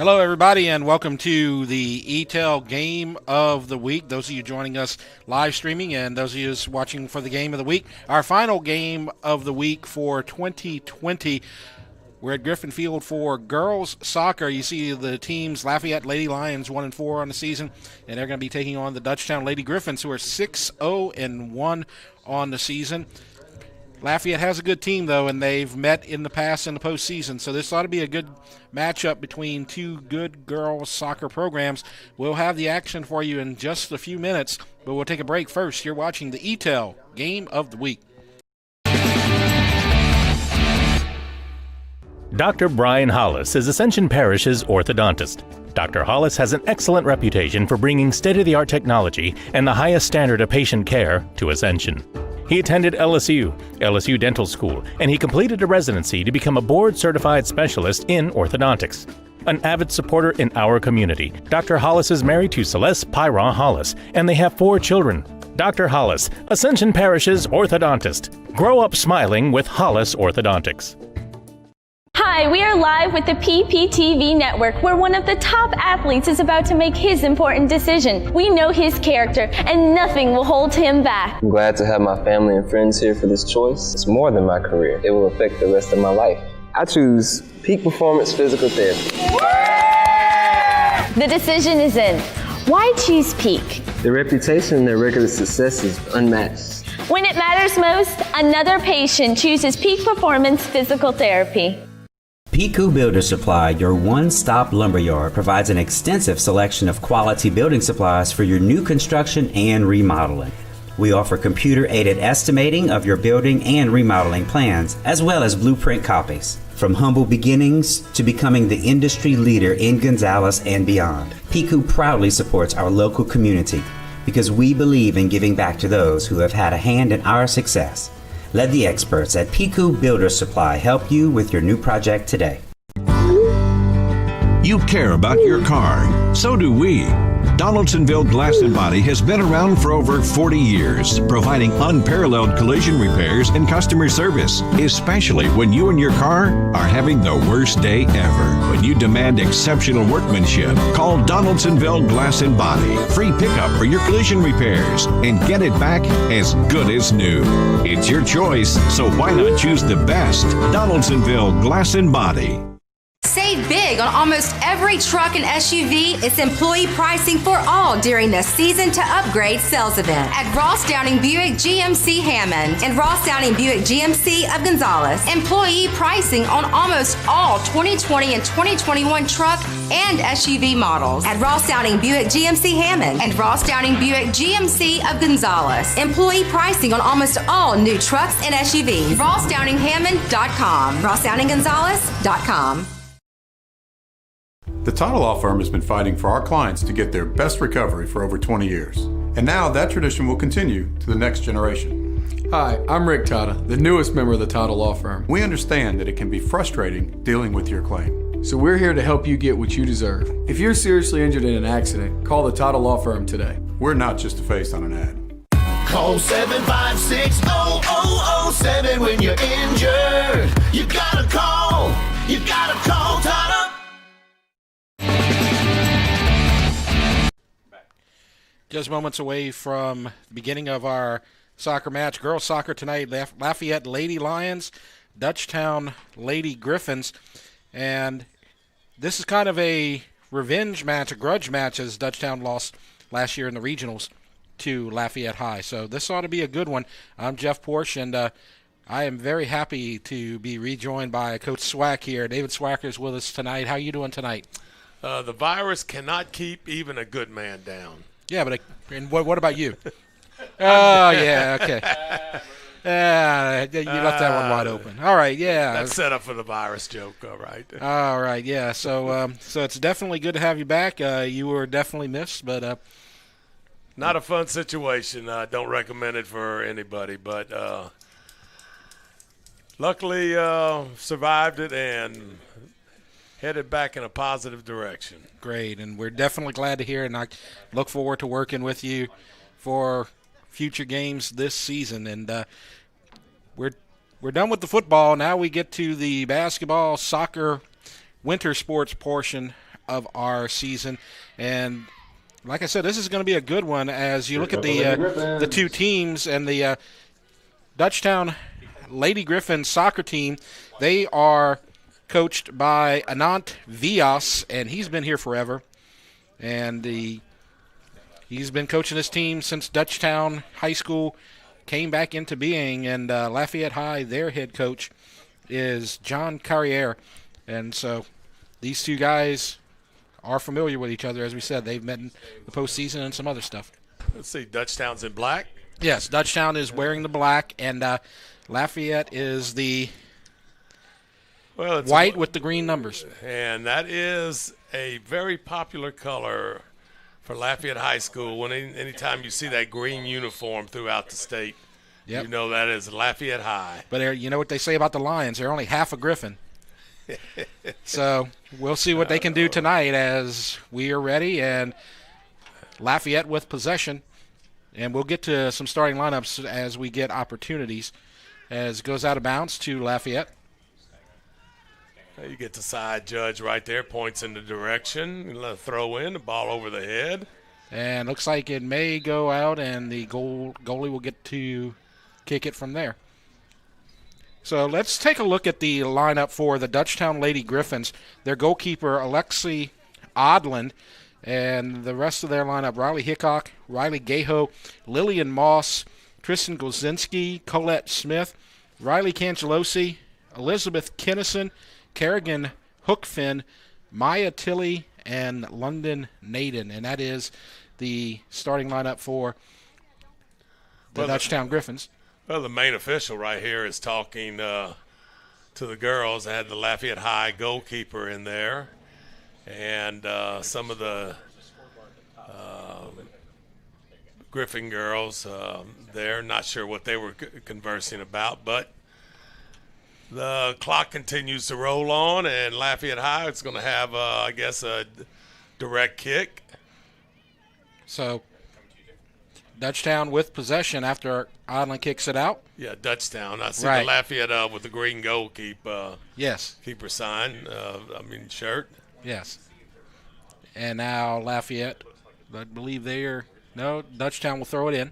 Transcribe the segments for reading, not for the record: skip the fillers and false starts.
Hello, everybody, and welcome to the EATEL Game of the Week. Those of you joining us live streaming and those of you watching for the Game of the Week. Our final Game of the Week for 2020. We're at Griffin Field for girls soccer. You see the teams, Lafayette Lady Lions 1-4 on the season, and they're going to be taking on the Dutchtown Lady Griffins, who are 6-0-1 on the season. Lafayette has a good team, though, and they've met in the past in the postseason, so this ought to be a good matchup between two good girls soccer programs. We'll have the action for you in just a few minutes, but we'll take a break first. You're watching the EATEL Game of the Week. Dr. Brian Hollis is Ascension Parish's orthodontist. Dr. Hollis has an excellent reputation for bringing state-of-the-art technology and the highest standard of patient care to Ascension. He attended LSU Dental School, and he completed a residency to become a board-certified specialist in orthodontics. An avid supporter in our community, Dr. Hollis is married to Celeste Pyron Hollis, and they have 4 children. Dr. Hollis, Ascension Parish's orthodontist. Grow up smiling with Hollis Orthodontics. Hi, we are live with the PPTV network, where one of the top athletes is about to make his important decision. We know his character, and nothing will hold him back. I'm glad to have my family and friends here for this choice. It's more than my career. It will affect the rest of my life. I choose Peak Performance Physical Therapy. The decision is in. Why choose Peak? The reputation and their regular success is unmatched. When it matters most, another patient chooses Peak Performance Physical Therapy. Piku Builder Supply, your one-stop lumberyard, provides an extensive selection of quality building supplies for your new construction and remodeling. We offer computer-aided estimating of your building and remodeling plans, as well as blueprint copies. From humble beginnings to becoming the industry leader in Gonzales and beyond, Piku proudly supports our local community because we believe in giving back to those who have had a hand in our success. Let the experts at Piku Builder Supply help you with your new project today. You care about your car. So do we. Donaldsonville Glass and Body has been around for over 40 years, providing unparalleled collision repairs and customer service, especially when you and your car are having the worst day ever. When you demand exceptional workmanship, call Donaldsonville Glass and Body. Free pickup for your collision repairs and get it back as good as new. It's your choice, so why not choose the best? Donaldsonville Glass and Body. Save big on almost every truck and SUV. It's employee pricing for all during the Season to Upgrade sales event at Ross Downing Buick GMC Hammond and Ross Downing Buick GMC of Gonzales. Employee pricing on almost all 2020 and 2021 truck and SUV models at Ross Downing Buick GMC Hammond and Ross Downing Buick GMC of Gonzales. Employee pricing on almost all new trucks and SUVs. RossDowningHammond.com. RossDowningGonzales.com. The Title Law Firm has been fighting for our clients to get their best recovery for over 20 years. And now that tradition will continue to the next generation. Hi, I'm Rick Tata, the newest member of the Title Law Firm. We understand that it can be frustrating dealing with your claim. So we're here to help you get what you deserve. If you're seriously injured in an accident, call the Title Law Firm today. We're not just a face on an ad. Call 756-0007 when you're injured. You gotta call Title. Just moments away from the beginning of our soccer match. Girls soccer tonight, Lafayette Lady Lions, Dutchtown Lady Griffins. And this is kind of a revenge match, a grudge match, as Dutchtown lost last year in the regionals to Lafayette High. So this ought to be a good one. I'm Jeff Porsche, and I am very happy to be rejoined by Coach Swack here. David Swacker is with us tonight. How are you doing tonight? The virus cannot keep even a good man down. Yeah, but and what about you? Oh, yeah, okay. You left that one wide open. All right, yeah. That's set up for the virus joke, all right. All right, yeah. So it's definitely good to have you back. You were definitely missed, but not a fun situation. I don't recommend it for anybody, but luckily survived it and headed back in a positive direction. Great, and we're definitely glad to hear it, and I look forward to working with you for future games this season. And we're done with the football. Now we get to the basketball, soccer, winter sports portion of our season. And like I said, this is going to be a good one as you look at the two teams. And the Dutchtown Lady Griffins soccer team, they are coached by Anant Vias, and he's been here forever. And he's been coaching this team since Dutchtown High School came back into being. And Lafayette High, their head coach, is John Carrier. And so these two guys are familiar with each other. As we said, they've met in the postseason and some other stuff. Let's see, Dutchtown's in black? Yes, Dutchtown is wearing the black, and Lafayette is the white with the green numbers. And that is a very popular color for Lafayette High School. Anytime you see that green uniform throughout the state, you know that is Lafayette High. But you know what they say about the Lions? They're only half a Griffin. So we'll see what they can do tonight as we are ready, and Lafayette with possession. And we'll get to some starting lineups as we get opportunities. As it goes out of bounds to Lafayette. You get the side judge right there, points in the direction, throw in, the ball over the head. And looks like it may go out, and the goalie will get to kick it from there. So let's take a look at the lineup for the Dutchtown Lady Griffins. Their goalkeeper, Alexi Odland, and the rest of their lineup, Rylie Hicock, Rylie Gueho, Lillian Moss, Tristen Gulczynski, Colette Smith, Rylie Cangelosi, Elizabeth Kennison, Carrigan Hookfin, Maya Tilley, and London Naden. And that is the starting lineup for the Dutchtown Griffins. Well, the main official right here is talking to the girls. I had the Lafayette High goalkeeper in there, and some of the Griffin girls there. Not sure what they were conversing about, but the clock continues to roll on, and Lafayette High is going to have, I guess, a direct kick. So Dutchtown with possession after Odland kicks it out. Yeah, Dutchtown. I see the Lafayette with the green goalkeeper. Yes. Keeper sign. Shirt. Yes. And now Lafayette, I believe Dutchtown will throw it in.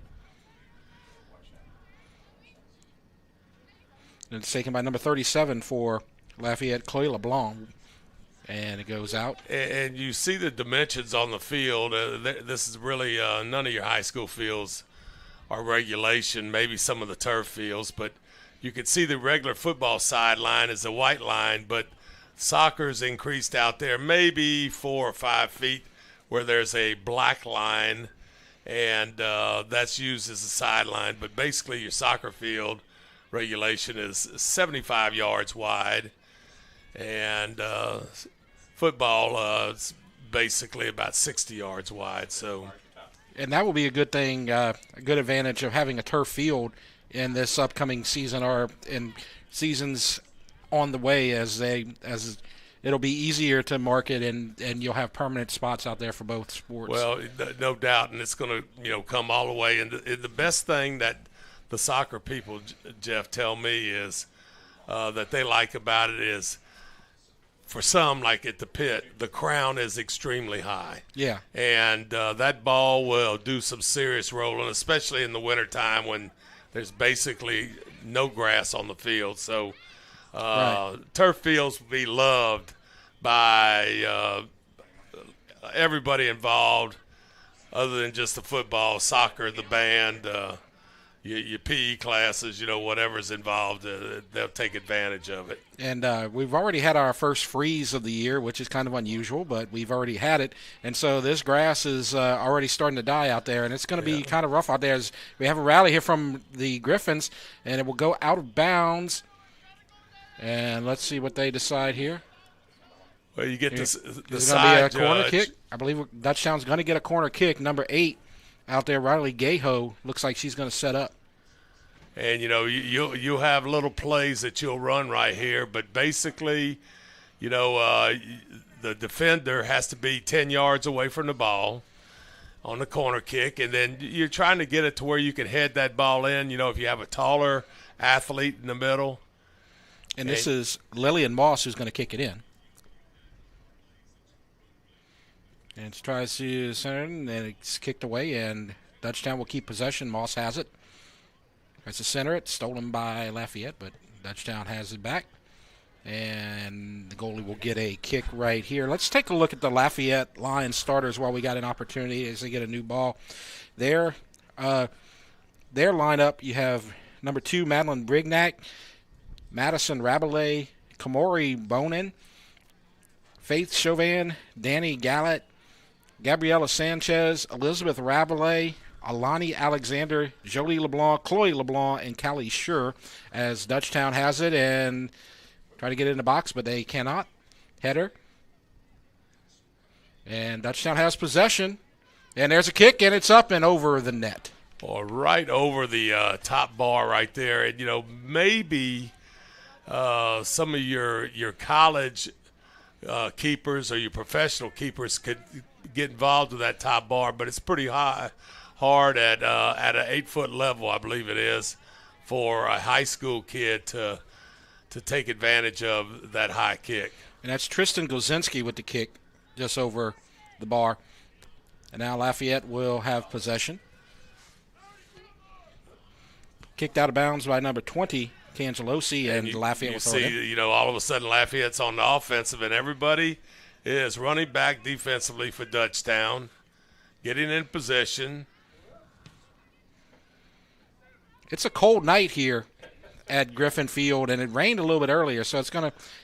And it's taken by number 37 for Lafayette, Chloe LeBlanc. And it goes out. And you see the dimensions on the field. This is really none of your high school fields are regulation, maybe some of the turf fields. But you can see the regular football sideline is a white line, but soccer's increased out there maybe 4 or 5 feet where there's a black line, and that's used as a sideline. But basically your soccer field regulation is 75 yards wide, and football is basically about 60 yards wide. And that will be a good thing, a good advantage of having a turf field in this upcoming season or in seasons on the way, as it'll be easier to market, and you'll have permanent spots out there for both sports. Well, no doubt, and it's going to come all the way. And the best thing that the soccer people, Jeff, tell me is that they like about it is, for some, like at the pit, the crown is extremely high. Yeah. And that ball will do some serious rolling, especially in the wintertime when there's basically no grass on the field. So turf fields will be loved by everybody involved other than just the football, soccer, the band, your PE classes, whatever's involved, they'll take advantage of it. And we've already had our first freeze of the year, which is kind of unusual, but we've already had it. And so this grass is already starting to die out there, and it's going to be kind of rough out there. As we have a rally here from the Griffins, and it will go out of bounds. And let's see what they decide here. Well, you get the side judge. Corner kick. I believe Dutchtown's going to get a corner kick. Number 8 out there, Rylie Gueho, looks like she's going to set up. And, you'll have little plays that you'll run right here. But basically, the defender has to be 10 yards away from the ball on the corner kick. And then you're trying to get it to where you can head that ball in, if you have a taller athlete in the middle. And this is Lillian Moss who's going to kick it in. And tries to center, and then it's kicked away, and Dutchtown will keep possession. Moss has it. Tries to center it, stolen by Lafayette, but Dutchtown has it back. And the goalie will get a kick right here. Let's take a look at the Lafayette Lions starters while we got an opportunity as they get a new ball. Their lineup, you have number 2, Madeline Brignac, Madison Rabalais, Kimory Bonin, Faith Chauvin, Danni Gallet, Gabriella Sanchez, Elizabeth Rabalais, Allahni Alexander, Jolie LeBlanc, Chloe LeBlanc, and Callie Schur as Dutchtown has it and try to get it in the box, but they cannot. Header. And Dutchtown has possession. And there's a kick, and it's up and over the net. Or right over the top bar right there. And, maybe some of your college keepers or your professional keepers could get involved with that top bar, but it's pretty hard at an 8-foot level, I believe it is, for a high school kid to take advantage of that high kick. And that's Tristen Gulczynski with the kick just over the bar. And now Lafayette will have possession. Kicked out of bounds by number 20, Cangelosi, and Lafayette will throw it in. You see, all of a sudden Lafayette's on the offensive, and everybody is running back defensively for Dutchtown, getting in position. It's a cold night here at Griffin Field, and it rained a little bit earlier, so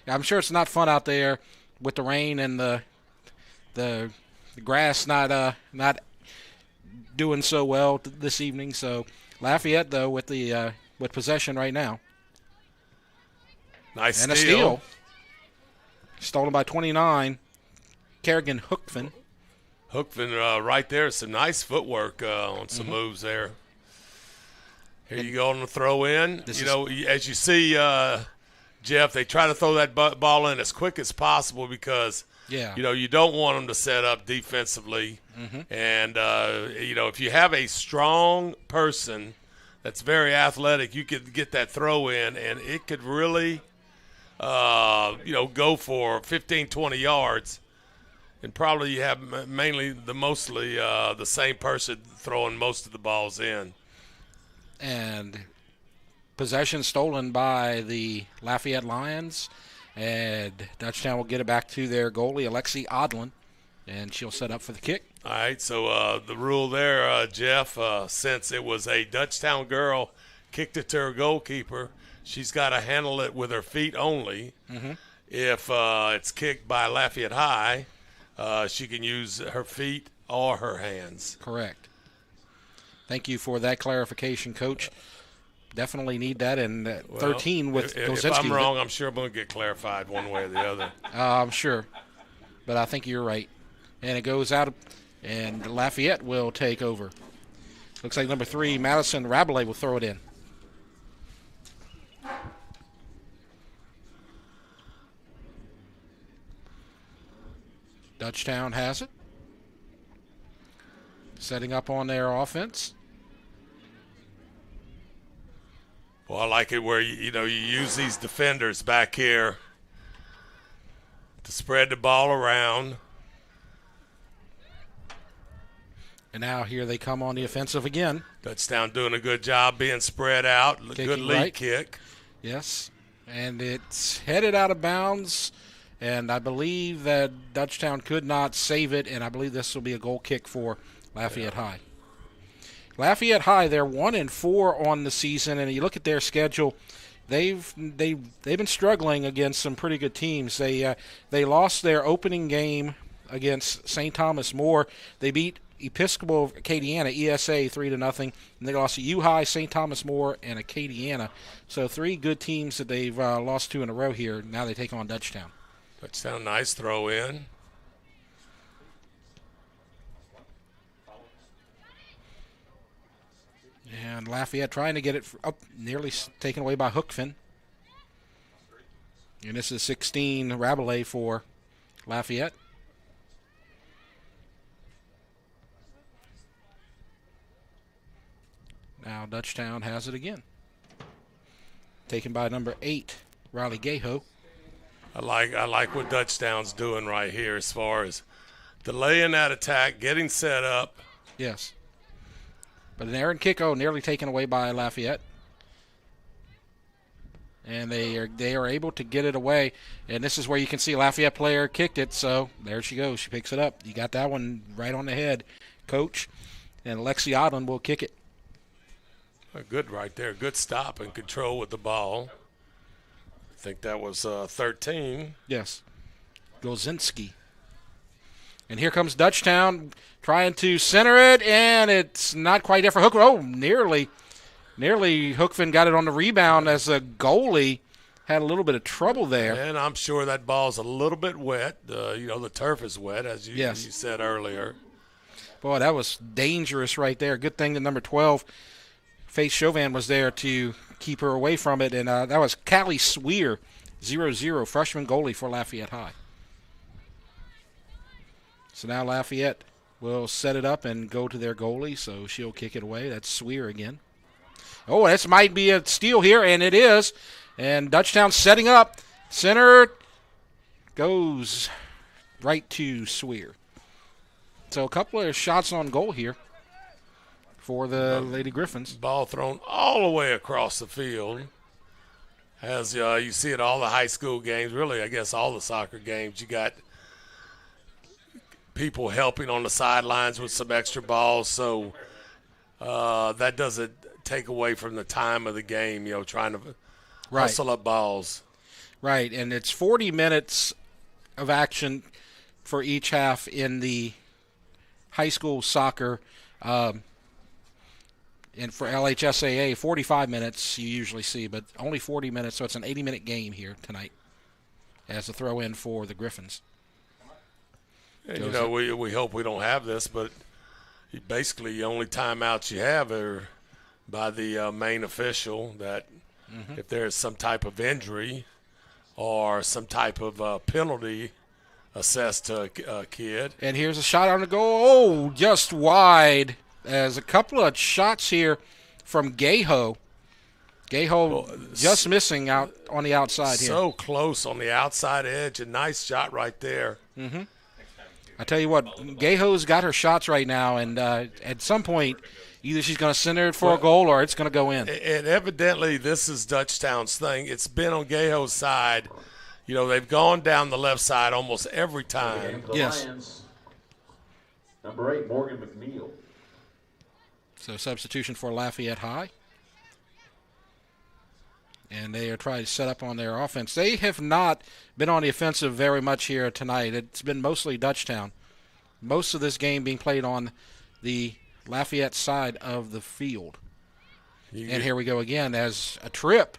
I'm sure it's not fun out there with the rain and the grass not doing so well this evening. So Lafayette, though, with possession right now. Nice and steal. A steal. Stolen by 29, Carrigan Hookfin. Hookfin right there. Some nice footwork on some moves there. Here you go on the throw in. As you see, Jeff, they try to throw that ball in as quick as possible because, you don't want them to set up defensively. And, if you have a strong person that's very athletic, you could get that throw in, and it could really, go for 15, 20 yards. And probably you have mostly the same person throwing most of the balls in. And possession stolen by the Lafayette Lions, and Dutchtown will get it back to their goalie, Alexi Odland, and she'll set up for the kick. All right, so the rule there, Jeff, since it was a Dutchtown girl kicked it to her goalkeeper, she's got to handle it with her feet only. If it's kicked by Lafayette High, she can use her feet or her hands. Correct. Thank you for that clarification, Coach. Definitely need that. And 13 with Gulczynski. If I'm wrong, I'm sure I'm going to get clarified one way or the other. I'm sure. But I think you're right. And it goes out, and Lafayette will take over. Looks like number 3, Madison Rabalais, will throw it in. Dutchtown has it. Setting up on their offense. Well, I like it where, you use these defenders back here to spread the ball around. And now here they come on the offensive again. Dutchtown doing a good job being spread out. Good lead kick. Yes. And it's headed out of bounds. And I believe that Dutchtown could not save it. And I believe this will be a goal kick for Lafayette High. Lafayette High, they're 1-4 on the season, and you look at their schedule, they've been struggling against some pretty good teams. They lost their opening game against St. Thomas More. They beat Episcopal Acadiana, ESA, 3-0, and they lost to U-High, St. Thomas More, and Acadiana. So 3 good teams that they've lost 2 in a row here. Now they take on Dutchtown. Dutchtown, nice throw in. And Lafayette trying to get it up, nearly taken away by Hookfin. And this is 16 Rabalais for Lafayette. Now Dutchtown has it again. Taken by number 8, Rylie Gueho. I like what Dutchtown's doing right here as far as delaying that attack, getting set up. Yes. But an errant kick, nearly taken away by Lafayette. And they are able to get it away. And this is where you can see Lafayette player kicked it. So there she goes. She picks it up. You got that one right on the head, Coach. And Alexi Odland will kick it. Good right there. Good stop and control with the ball. I think that was 13. Yes. Gulczynski. And here comes Dutchtown trying to center it, and it's not quite there for Hookfin. Oh, nearly Hookfin got it on the rebound as the goalie had a little bit of trouble there. And I'm sure that ball's a little bit wet. The turf is wet, as you said earlier. Boy, that was dangerous right there. Good thing that number 12, Faith Chauvin, was there to keep her away from it. And that was Callie Sweer, 0-0, freshman goalie for Lafayette High. So now Lafayette will set it up and go to their goalie, so she'll kick it away. That's Sweer again. Oh, this might be a steal here, and it is. And Dutchtown setting up. Center goes right to Sweer. So a couple of shots on goal here for the Lady Griffins. Ball thrown all the way across the field. As you see at all the high school games, really, I guess all the soccer games, you got people helping on the sidelines with some extra balls. So that doesn't take away from the time of the game, trying to hustle up balls. Right, and it's 40 minutes of action for each half in the high school soccer. And for LHSAA, 45 minutes you usually see, but only 40 minutes, so it's an 80-minute game here tonight as a throw-in for the Griffins. And, we hope we don't have this, but basically the only timeouts you have are by the main official that if there's some type of injury or some type of penalty assessed to a kid. And here's a shot on the goal. Oh, just wide. There's a couple of shots here from Gueho. Gueho just missing out on the outside here. So close on the outside edge. A nice shot right there. Mm-hmm. I tell you what, Gueho's got her shots right now, and at some point, either she's going to center it for a goal or it's going to go in. And evidently, this is Dutchtown's thing. It's been on Gueho's side. They've gone down the left side almost every time. Yes. Lions, number 8, Morgan McNeil. So substitution for Lafayette High. And they are trying to set up on their offense. They have not been on the offensive very much here tonight. It's been mostly Dutchtown. Most of this game being played on the Lafayette side of the field. And here we go again as a trip.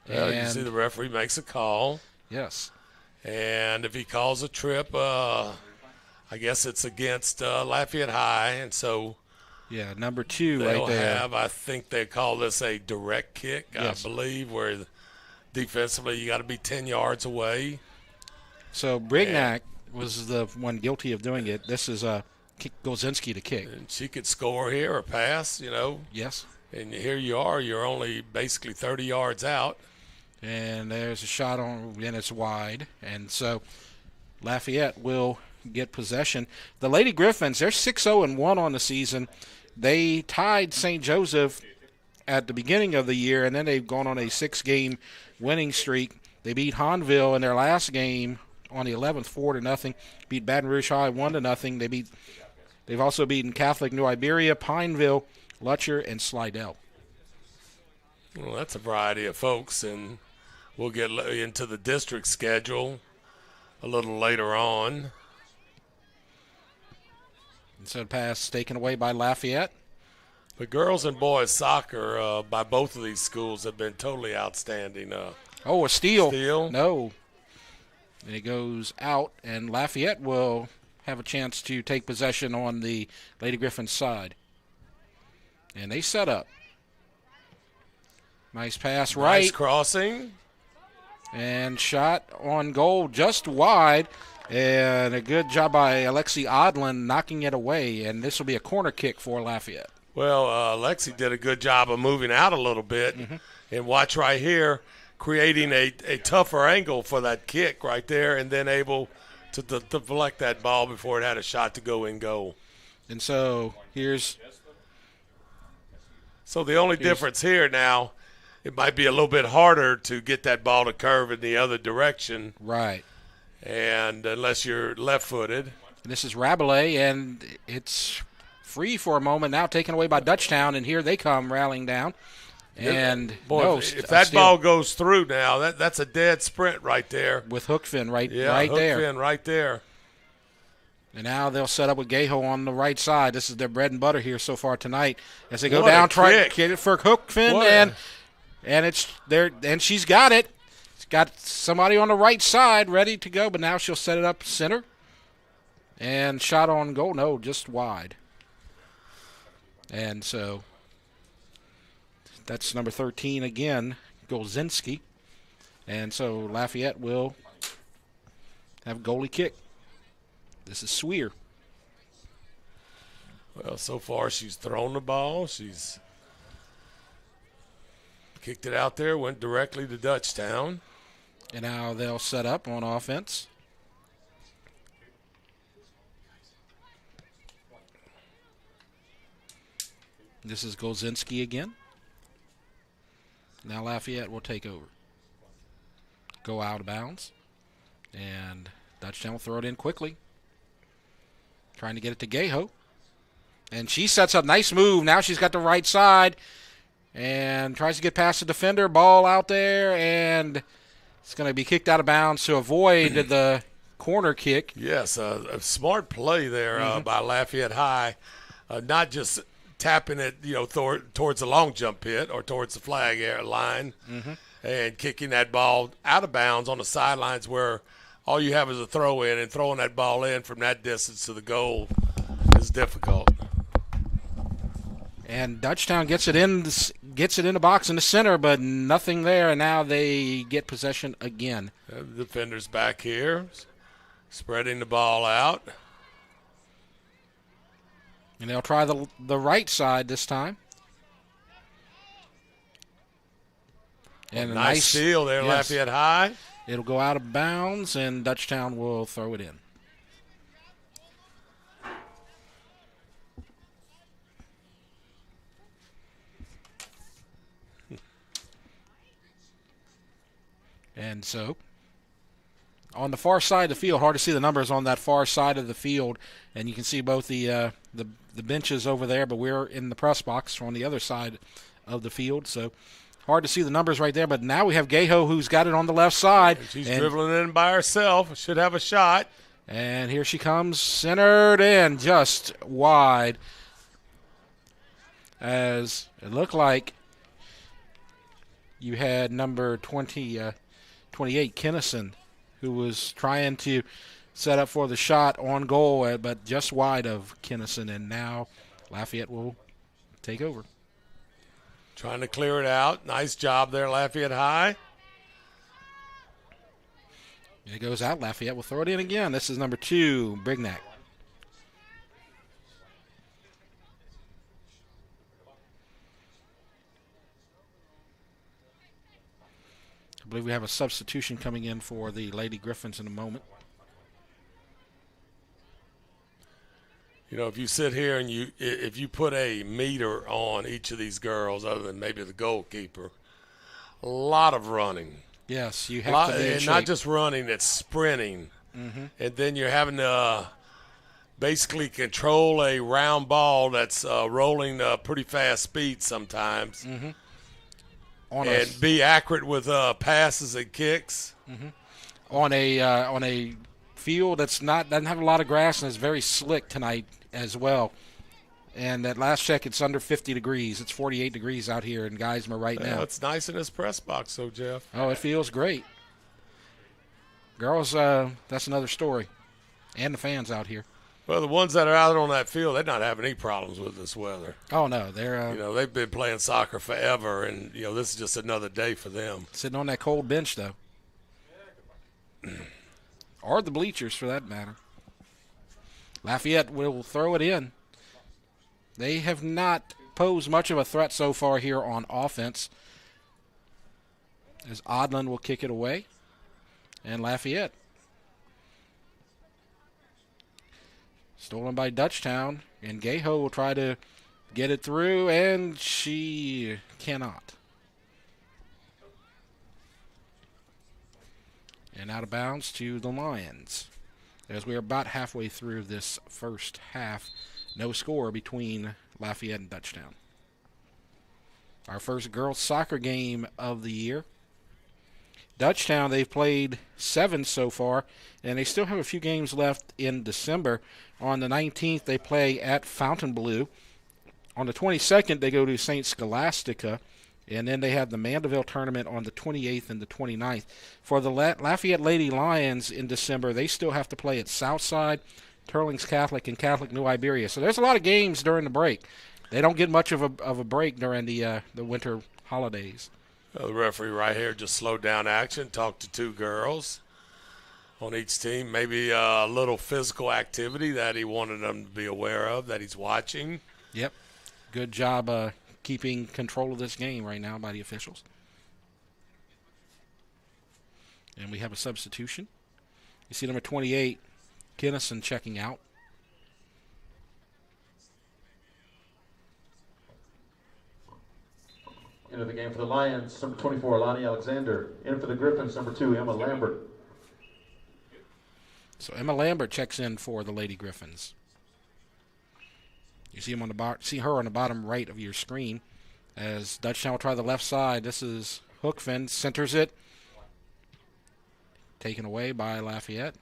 You see the referee makes a call. Yes. And if he calls a trip, I guess it's against Lafayette High. And so number 2 right there. I think they call this a direct kick, yes. I believe, where defensively you got to be 10 yards away. So Brignac was the one guilty of doing it. This is Gulczynski to kick. And she could score here or pass, Yes. And here you are. You're only basically 30 yards out. And there's a shot and it's wide. And so Lafayette will get possession. The Lady Griffins, they're 6-0-1 on the season. They tied St. Joseph at the beginning of the year, and then they've gone on a 6-game winning streak. They beat Hanville in their last game on the 11th, 4-0. Beat Baton Rouge High 1-0. They've also beaten Catholic New Iberia, Pineville, Lutcher, and Slidell. Well, that's a variety of folks, and we'll get into the district schedule a little later on. And so the pass taken away by Lafayette. The girls and boys soccer by both of these schools have been totally outstanding. A steal. Steal. No. And it goes out, and Lafayette will have a chance to take possession on the Lady Griffin side. And they set up. Nice pass right. Nice crossing. And shot on goal just wide. And a good job by Alexi Odland knocking it away. And this will be a corner kick for Lafayette. Well, Alexi did a good job of moving out a little bit. And watch right here, creating a tougher angle for that kick right there, and then able to deflect that ball before it had a shot to go in goal. And so So the only difference here now, it might be a little bit harder to get that ball to curve in the other direction. Right. And unless you're left-footed. This is Rabalais, and it's free for a moment now, taken away by Dutchtown, and here they come rallying down. And boy, if that ball goes through now, that's a dead sprint right there. With Hookfin right there. Hookfin right there. And now they'll set up with Gueho on the right side. This is their bread and butter here so far tonight. As they go down, try to get it for Hookfin, and it's there, and she's got it. She's got somebody on the right side ready to go, but now she'll set it up center. And shot on goal, no, just wide. And so that's number 13 again, Gulczynski. And so Lafayette will have a goalie kick. This is Sweer. Well, so far she's thrown the ball. She's kicked it out there, went directly to Dutchtown. And now they'll set up on offense. This is Gulczynski again. Now Lafayette will take over. Go out of bounds. And Dutchtown will throw it in quickly. Trying to get it to Gueho. And she sets up. Nice move. Now she's got the right side. And tries to get past the defender. Ball out there. And it's going to be kicked out of bounds to avoid the corner kick. Yes, a smart play there by Lafayette High. Not just tapping it, towards the long jump pit or towards the flag line, and kicking that ball out of bounds on the sidelines where all you have is a throw in, and throwing that ball in from that distance to the goal is difficult. And Dutchtown gets it in the box in the center, but nothing there, and now they get possession again. The defender's back here, spreading the ball out. And they'll try the right side this time. And a nice steal there, yes. Lafayette High. It'll go out of bounds, and Dutchtown will throw it in. And so, on the far side of the field, hard to see the numbers on that far side of the field, and you can see both the benches over there, but we're in the press box on the other side of the field, so hard to see the numbers right there. But now we have Gueho, who's got it on the left side. She's dribbling in by herself. Should have a shot. And here she comes, centered in, just wide. As it looked like you had number 28, Kennison, who was trying to set up for the shot on goal, but just wide of Kennison. And now Lafayette will take over. Trying to clear it out. Nice job there, Lafayette High. It goes out. Lafayette will throw it in again. This is number 2, Brignac. I believe we have a substitution coming in for the Lady Griffins in a moment. If you sit here and if you put a meter on each of these girls, other than maybe the goalkeeper, a lot of running. Yes, you have to be in and shape. not just running, it's sprinting. And then you're having to basically control a round ball that's rolling pretty fast speed sometimes. And be accurate with passes and kicks. On a field doesn't have a lot of grass and is very slick tonight as well. And at last check, it's under 50 degrees. It's 48 degrees out here in Geismar right now. It's nice in this press box, though, Jeff. Oh, it feels great. Girls, that's another story. And the fans out here. Well, the ones that are out on that field, they're not having any problems with this weather. Oh, no. They're they've been playing soccer forever, and, this is just another day for them. Sitting on that cold bench, though. Or the bleachers, for that matter. Lafayette will throw it in. They have not posed much of a threat so far here on offense. As Odland will kick it away. And Lafayette Stolen by Dutchtown, and Gueho will try to get it through, and she cannot. And out of bounds to the Lions. As we are about halfway through this first half, no score between Lafayette and Dutchtown. Our first girls soccer game of the year. Dutchtown, they've played 7 so far, and they still have a few games left in December. On the 19th, they play at Fontainebleau. On the 22nd, they go to St. Scholastica, and then they have the Mandeville tournament on the 28th and the 29th. For the Lafayette Lady Lions in December, they still have to play at Southside, Turlings Catholic, and Catholic New Iberia. So there's a lot of games during the break. They don't get much of a break during the winter holidays. The referee right here just slowed down action, talked to 2 girls on each team. Maybe a little physical activity that he wanted them to be aware of, that he's watching. Yep. Good job keeping control of this game right now by the officials. And we have a substitution. You see number 28, Kennison, checking out. Into the game for the Lions, number 24, Allahni Alexander. In for the Griffins, number 2, Emma Lambert. So Emma Lambert checks in for the Lady Griffins. You see him on the see her on the bottom right of your screen. As Dutchtown will try the left side. This is Hookfin, centers it. Taken away by Lafayette.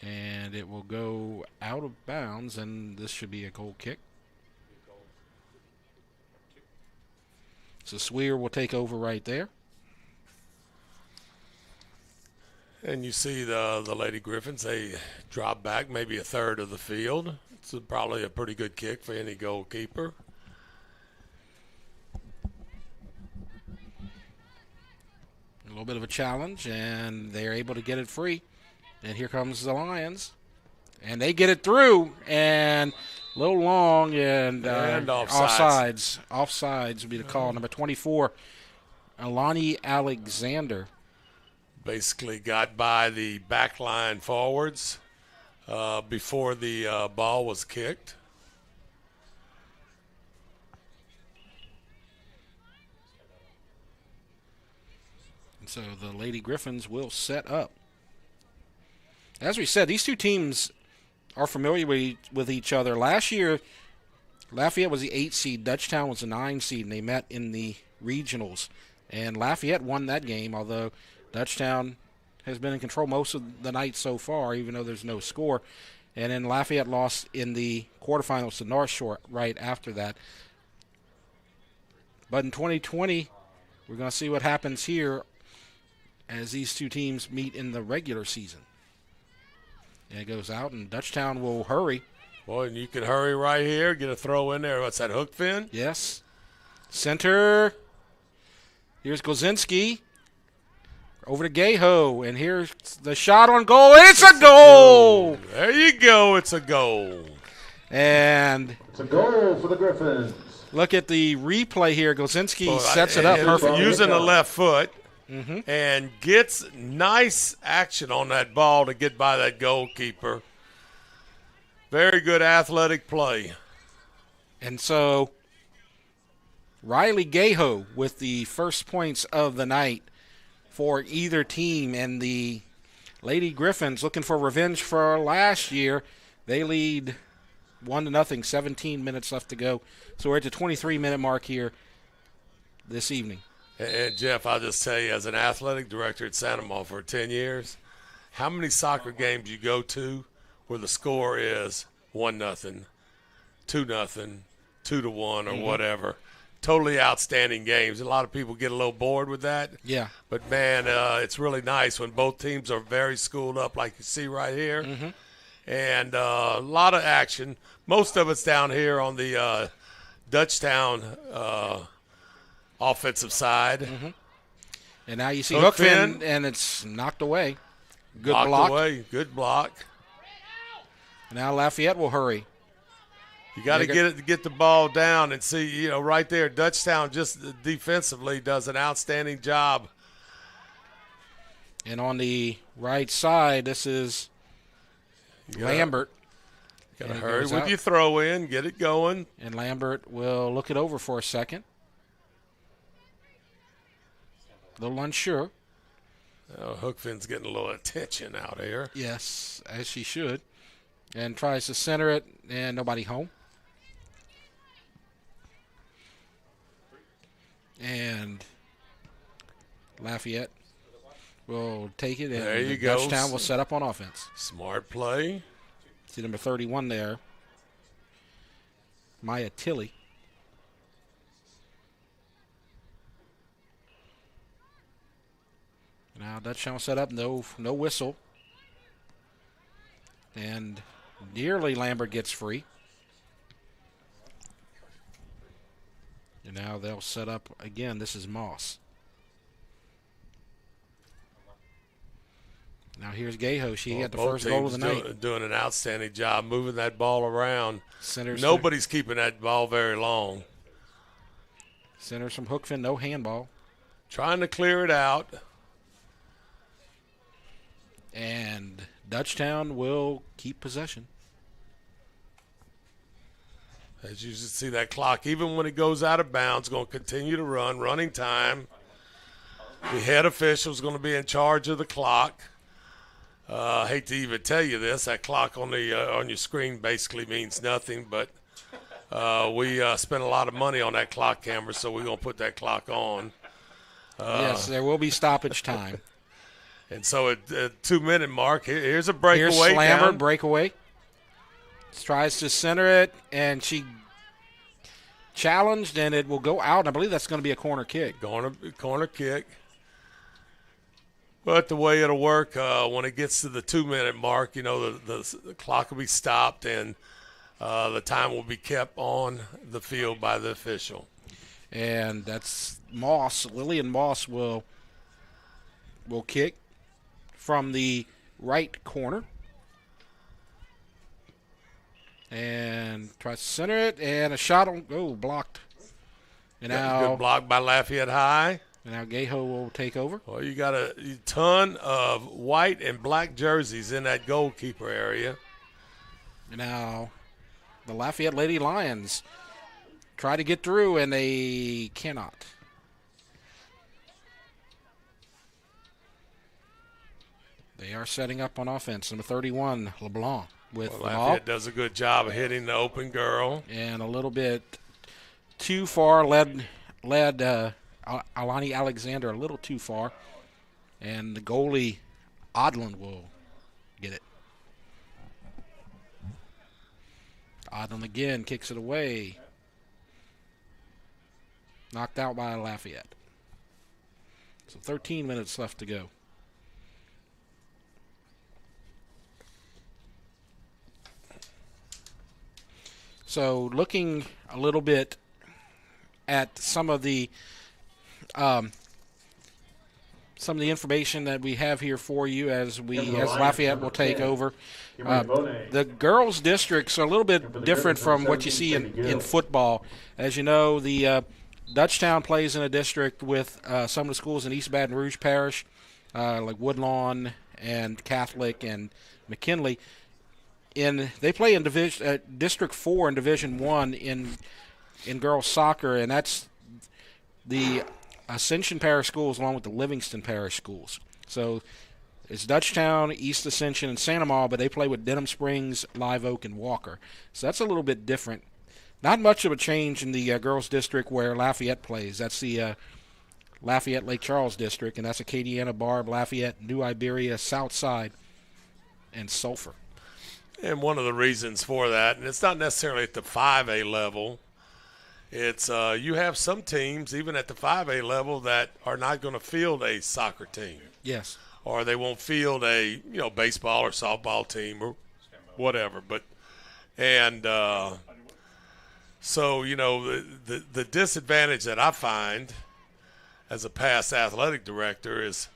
And it will go out of bounds, and this should be a goal kick. So Sweer will take over right there. And you see the Lady Griffins, they drop back maybe a third of the field. It's probably a pretty good kick for any goalkeeper. A little bit of a challenge, and they're able to get it free. And here comes the Lions. And they get it through, and a little long, and offsides. Offsides would be the call. Number 24, Allahni Alexander. Basically got by the back line forwards before the ball was kicked. And so the Lady Griffins will set up. As we said, these two teams are familiar with each other. Last year, Lafayette was the 8 seed, Dutchtown was the 9 seed, and they met in the regionals. And Lafayette won that game, although Dutchtown has been in control most of the night so far, even though there's no score. And then Lafayette lost in the quarterfinals to North Shore right after that. But in 2020, we're going to see what happens here as these two teams meet in the regular season. And it goes out, and Dutchtown will hurry. Boy, and you can hurry right here, get a throw in there. What's that, Hookfin? Yes. Center. Here's Gulczynski. Over to Gueho, and here's the shot on goal. It's a goal! There you go, it's a goal. And it's a goal for the Griffins. Look at the replay here. Gulczynski sets it up perfectly. Using the left foot. And gets nice action on that ball to get by that goalkeeper. Very good athletic play. And so Rylie Gueho with the first points of the night for either team. And the Lady Griffins looking for revenge for last year. They lead 1-0, 17 minutes left to go. So we're at the 23-minute mark here this evening. And, Jeff, I'll just tell you, as an athletic director at Santa Monica for 10 years, how many soccer games you go to where the score is 1-0, 2-0, 2-1, or whatever. Totally outstanding games. A lot of people get a little bored with that. Yeah. But, man, it's really nice when both teams are very schooled up like you see right here. And a lot of action. Most of it's down here on the Dutchtown offensive side. And now you see Hookfin, and it's knocked away. Good block. Good block. Now Lafayette will hurry. You got to get the ball down and see, right there, Dutchtown just defensively does an outstanding job. And on the right side, this is Lambert. Got to hurry with your throw in, get it going. And Lambert will look it over for a second. A little unsure. Oh, Hookfin's getting a little attention out here. Yes, as she should. And tries to center it, and nobody home. And Lafayette will take it, and there you go. Dutchtown will set up on offense. Smart play. See number 31 there, Maya Tilley. Now Dutchtown will set up, no whistle. And nearly Lambert gets free. And now they'll set up again. This is Moss. Now here's Gueho. She got the first goal of the night. Doing an outstanding job moving that ball around. Nobody's keeping that ball very long. Centers from Hookfin, no handball. Trying to clear it out. And Dutchtown will keep possession. As you see that clock, even when it goes out of bounds, going to continue to run, running time. The head official is going to be in charge of the clock. I hate to even tell you this. That clock on your screen basically means nothing, but we spent a lot of money on that clock camera, so we're going to put that clock on. Yes, there will be stoppage time. And so at the 2-minute mark, here's a breakaway. Here's Slammer, breakaway. Tries to center it, and she challenged, and it will go out. And I believe that's going to be a corner kick. Corner kick. But the way it'll work, when it gets to the 2-minute mark, the clock will be stopped, and the time will be kept on the field by the official. And that's Moss. Lillian Moss will kick from the right corner. And tries to center it, and a shot blocked. And now good block by Lafayette High. And now Gueho will take over. Well, you got a ton of white and black jerseys in that goalkeeper area. And now the Lafayette Lady Lions try to get through, and they cannot. They are setting up on offense. Number 31, LeBlanc. Lafayette does a good job of hitting the open girl. And a little bit too far, led Allahni Alexander a little too far. And the goalie, Odland, will get it. Odland again kicks it away. Knocked out by Lafayette. So 13 minutes left to go. So looking a little bit at some of the information that we have here for you as Lafayette will take over. The girls' districts are a little bit different from what you see in football. As you know, the Dutchtown plays in a district with some of the schools in East Baton Rouge Parish, like Woodlawn and Catholic and McKinley. They play in District 4 in Division 1 in girls soccer, and that's the Ascension Parish schools along with the Livingston Parish schools. So it's Dutchtown, East Ascension, and Santa Ma, but they play with Denham Springs, Live Oak, and Walker. So that's a little bit different. Not much of a change in the girls district where Lafayette plays. That's the Lafayette Lake Charles district, and that's Acadiana, Barb, Lafayette, New Iberia, Southside, and Sulphur. And one of the reasons for that, and it's not necessarily at the 5A level, it's you have some teams, even at the 5A level, that are not going to field a soccer team. Yes. Or they won't field a baseball or softball team or whatever. So the disadvantage that I find as a past athletic director is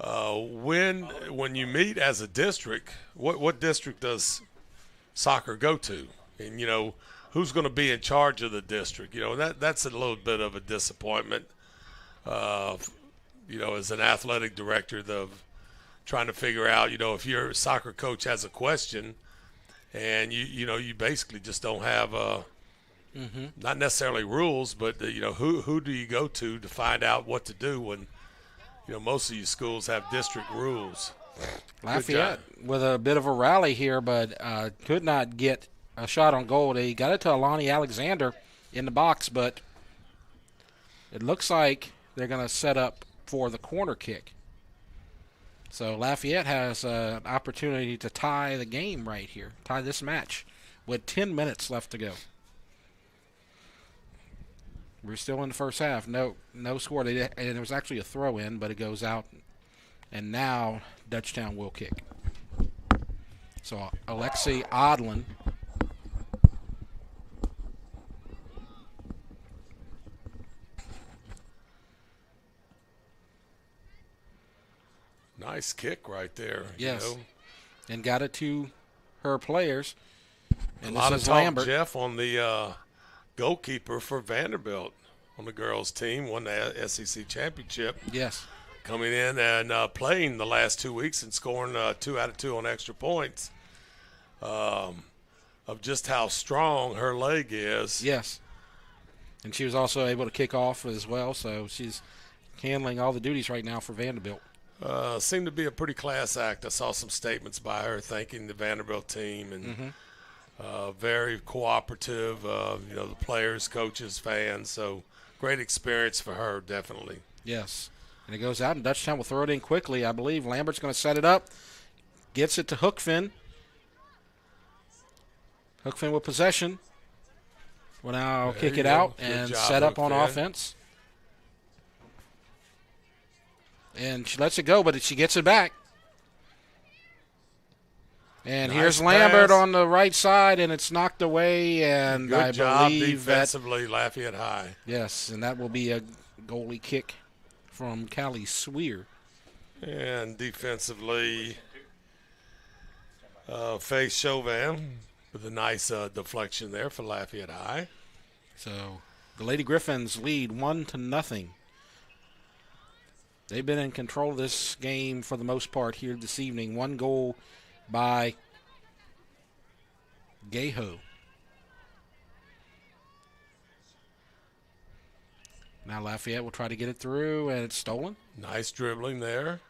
when you meet as a district, what district does soccer go to? And, who's going to be in charge of the district? That's a little bit of a disappointment, as an athletic director of trying to figure out, if your soccer coach has a question and you basically just don't have not necessarily rules, but who do you go to find out what to do when most of your schools have district rules. Lafayette with a bit of a rally here, but could not get a shot on goal. They got it to Allahni Alexander in the box, but it looks like they're going to set up for the corner kick. So Lafayette has an opportunity to tie the game right here, tie this match with 10 minutes left to go. We're still in the first half. No score. And it was actually a throw-in, but it goes out. And now Dutchtown will kick. So Alexi Odland. Nice kick right there. Yes. And got it to her players. And a lot of talk, Lambert. Jeff, on the goalkeeper for Vanderbilt on the girls' team, won the SEC championship. Yes. Coming in and playing the last 2 weeks and scoring 2 out of 2 on extra points of just how strong her leg is. Yes. And she was also able to kick off as well, so she's handling all the duties right now for Vanderbilt. Seemed to be a pretty class act. I saw some statements by her thanking the Vanderbilt team and very cooperative, the players, coaches, fans. So great experience for her, definitely. Yes. And it goes out, and Dutchtown will throw it in quickly. I believe Lambert's going to set it up. Gets it to Hookfin. Hookfin with possession. Will now kick it out and set up on offense. And she lets it go, but she gets it back. And here's Lambert on the right side, and it's knocked away. And Good I job believe defensively, Lafayette High. Yes, and that will be a goalie kick from Callie Sweer. And defensively, face Chauvin with a nice deflection there for Lafayette High. So the Lady Griffins lead 1-0. They've been in control of this game for the most part here this evening. 1 goal by Gueho. Now Lafayette will try to get it through, and it's stolen. Nice dribbling there.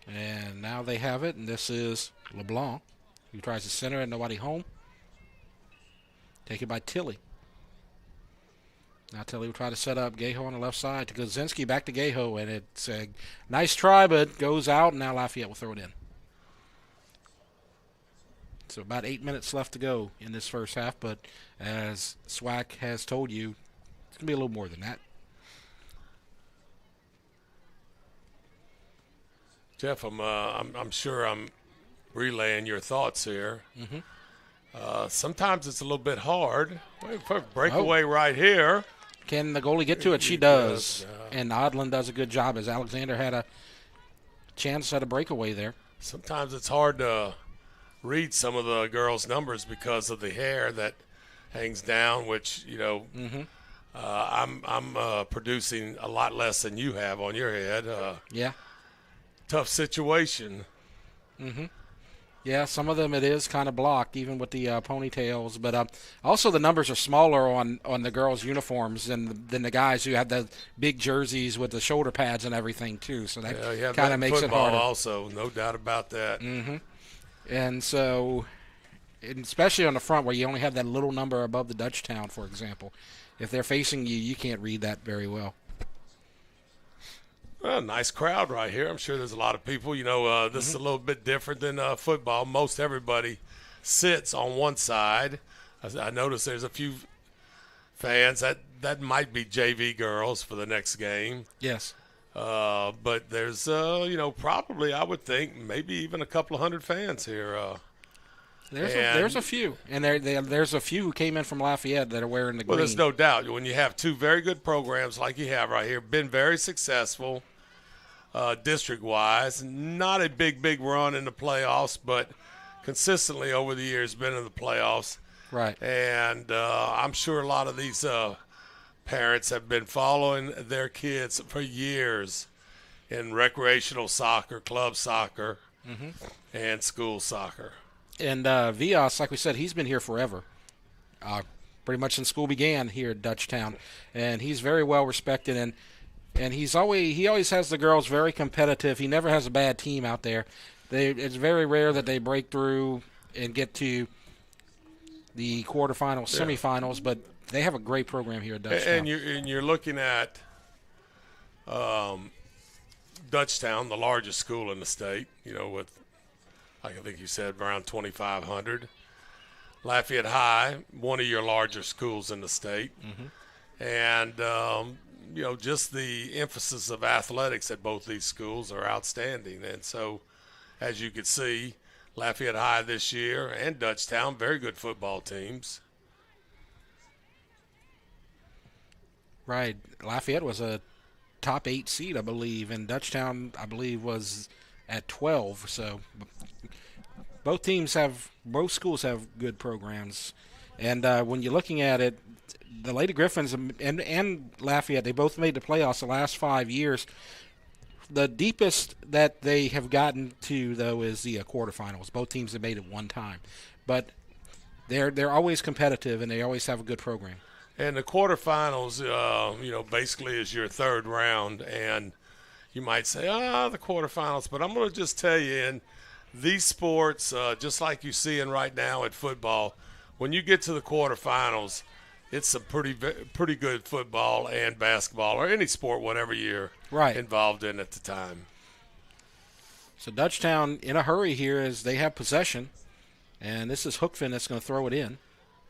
And now they have it, and this is LeBlanc, who tries to center it, nobody home. Taken by Tilly. Now Tilly will try to set up Gueho on the left side to Gulczynski, back to Gueho, and it's a nice try, but goes out, and now Lafayette will throw it in. So about 8 minutes left to go in this first half, but as Swack has told you, it's going to be a little more than that. Jeff, I'm sure I'm relaying your thoughts here. Sometimes it's a little bit hard. For a breakaway right here. Can the goalie get to it? She does. And Odland does a good job as Alexander had a chance at a breakaway there. Sometimes it's hard to read some of the girls' numbers because of the hair that hangs down, which, I'm producing a lot less than you have on your head. Yeah. Tough situation. Yeah, some of them it is kind of blocked, even with the ponytails. But also the numbers are smaller on the girls' uniforms than the guys who have the big jerseys with the shoulder pads and everything, too. So that kind of makes it harder. Also, no doubt about that. And so, and especially on the front where you only have that little number above the Dutchtown, for example. If they're facing you, you can't read that very well. Well, nice crowd right here. I'm sure there's a lot of people. This is a little bit different than football. Most everybody sits on one side. I noticed there's a few fans. That might be JV girls for the next game. Yes. But there's, probably, I would think, maybe even a couple of hundred fans here. There's a few. And there's a few who came in from Lafayette that are wearing the green. Well, there's no doubt. When you have 2 very good programs like you have right here, been very successful district-wise, not a big run in the playoffs, but consistently over the years been in the playoffs. Right. And I'm sure a lot of these parents have been following their kids for years in recreational soccer, club soccer. and school soccer. And Vias, like we said, he's been here forever. Pretty much since school began here at Dutchtown. And he's very well respected, and he always has the girls very competitive. He never has a bad team out there. It's very rare that they break through and get to the quarterfinals, semifinals, but they have a great program here at Dutchtown. And you're looking at Dutchtown, the largest school in the state, with, like I think you said, around 2,500. Lafayette High, one of your larger schools in the state. And, just the emphasis of athletics at both these schools are outstanding. And so, as you can see, Lafayette High this year and Dutchtown, very good football teams. Right. Lafayette was a top 8 seed, I believe, and Dutchtown, I believe, was at 12. So both schools have good programs. And when you're looking at it, the Lady Griffins and Lafayette, they both made the playoffs the last 5 years. The deepest that they have gotten to, though, is the quarterfinals. Both teams have made it one time. But they're always competitive, and they always have a good program. And the quarterfinals, basically is your third round. And you might say, the quarterfinals. But I'm going to just tell you, in these sports, just like you're seeing right now at football, when you get to the quarterfinals, it's a pretty good football and basketball, or any sport, whatever you're involved in at the time. So Dutchtown in a hurry here as they have possession, and this is Hookfin that's going to throw it in.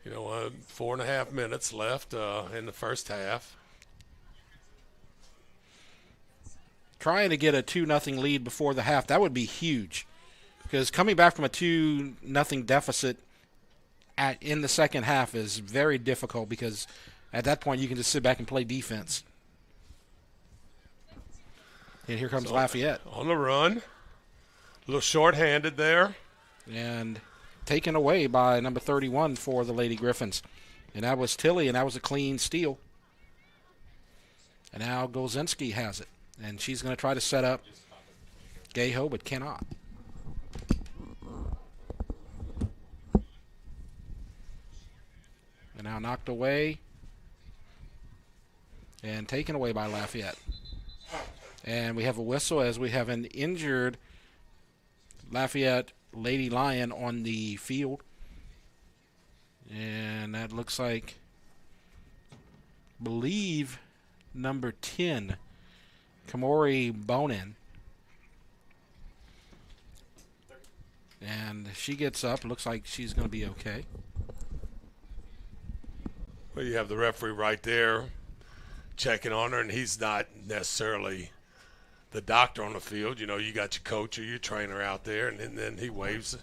4.5 minutes left in the first half. Trying to get a 2-0 lead before the half, that would be huge, because coming back from a 2-0 deficit in the second half is very difficult, because at that point you can just sit back and play defense. And here comes Lafayette. On the run. A little short-handed there. And taken away by number 31 for the Lady Griffins. And that was Tilly, and that was a clean steal. And now Gulczynski has it. And she's going to try to set up Gueho, but cannot. And now knocked away and taken away by Lafayette. And we have a whistle as we have an injured Lafayette Lady Lion on the field. And that looks like, believe, number 10, Kimory Bonin. And she gets up. Looks like she's going to be okay. Well, you have the referee right there checking on her, and he's not necessarily the doctor on the field. You got your coach or your trainer out there, and then he waves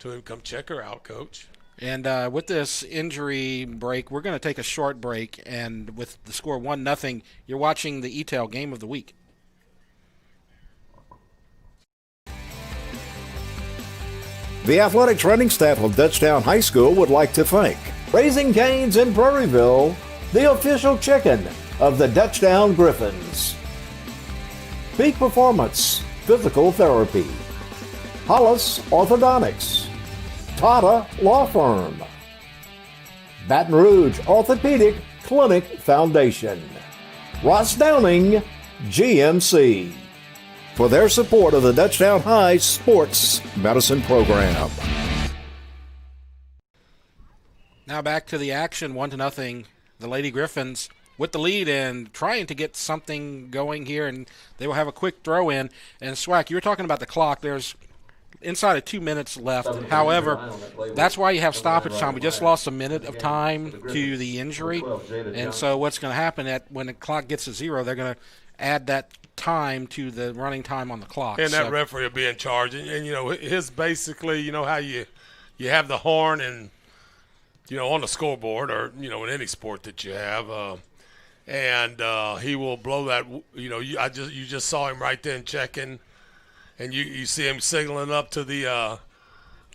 to him, come check her out, coach. And with this injury break, we're going to take a short break, and with the score 1-0, you're watching the EATEL Game of the Week. The athletic training staff of Dutchtown High School would like to thank Raising Cane's in Prairieville, the official chicken of the Dutchtown Griffins. Peak Performance Physical Therapy, Hollis Orthodontics, Tata Law Firm, Baton Rouge Orthopedic Clinic Foundation, Ross Downing GMC, for their support of the Dutchtown High Sports Medicine Program. Now back to the action, 1-0. The Lady Griffins with the lead and trying to get something going here, and they will have a quick throw in. And Swack, you were talking about the clock. There's inside of 2 minutes left. However, that's why you have stoppage time. We just lost a minute of time to the injury, and so what's going to happen when the clock gets to 0, they're going to add that time to the running time on the clock. And that referee will be in charge. And his basically, how you have the horn and on the scoreboard, or in any sport that you have, and he will blow that. You just saw him right then checking, and you see him signaling up to the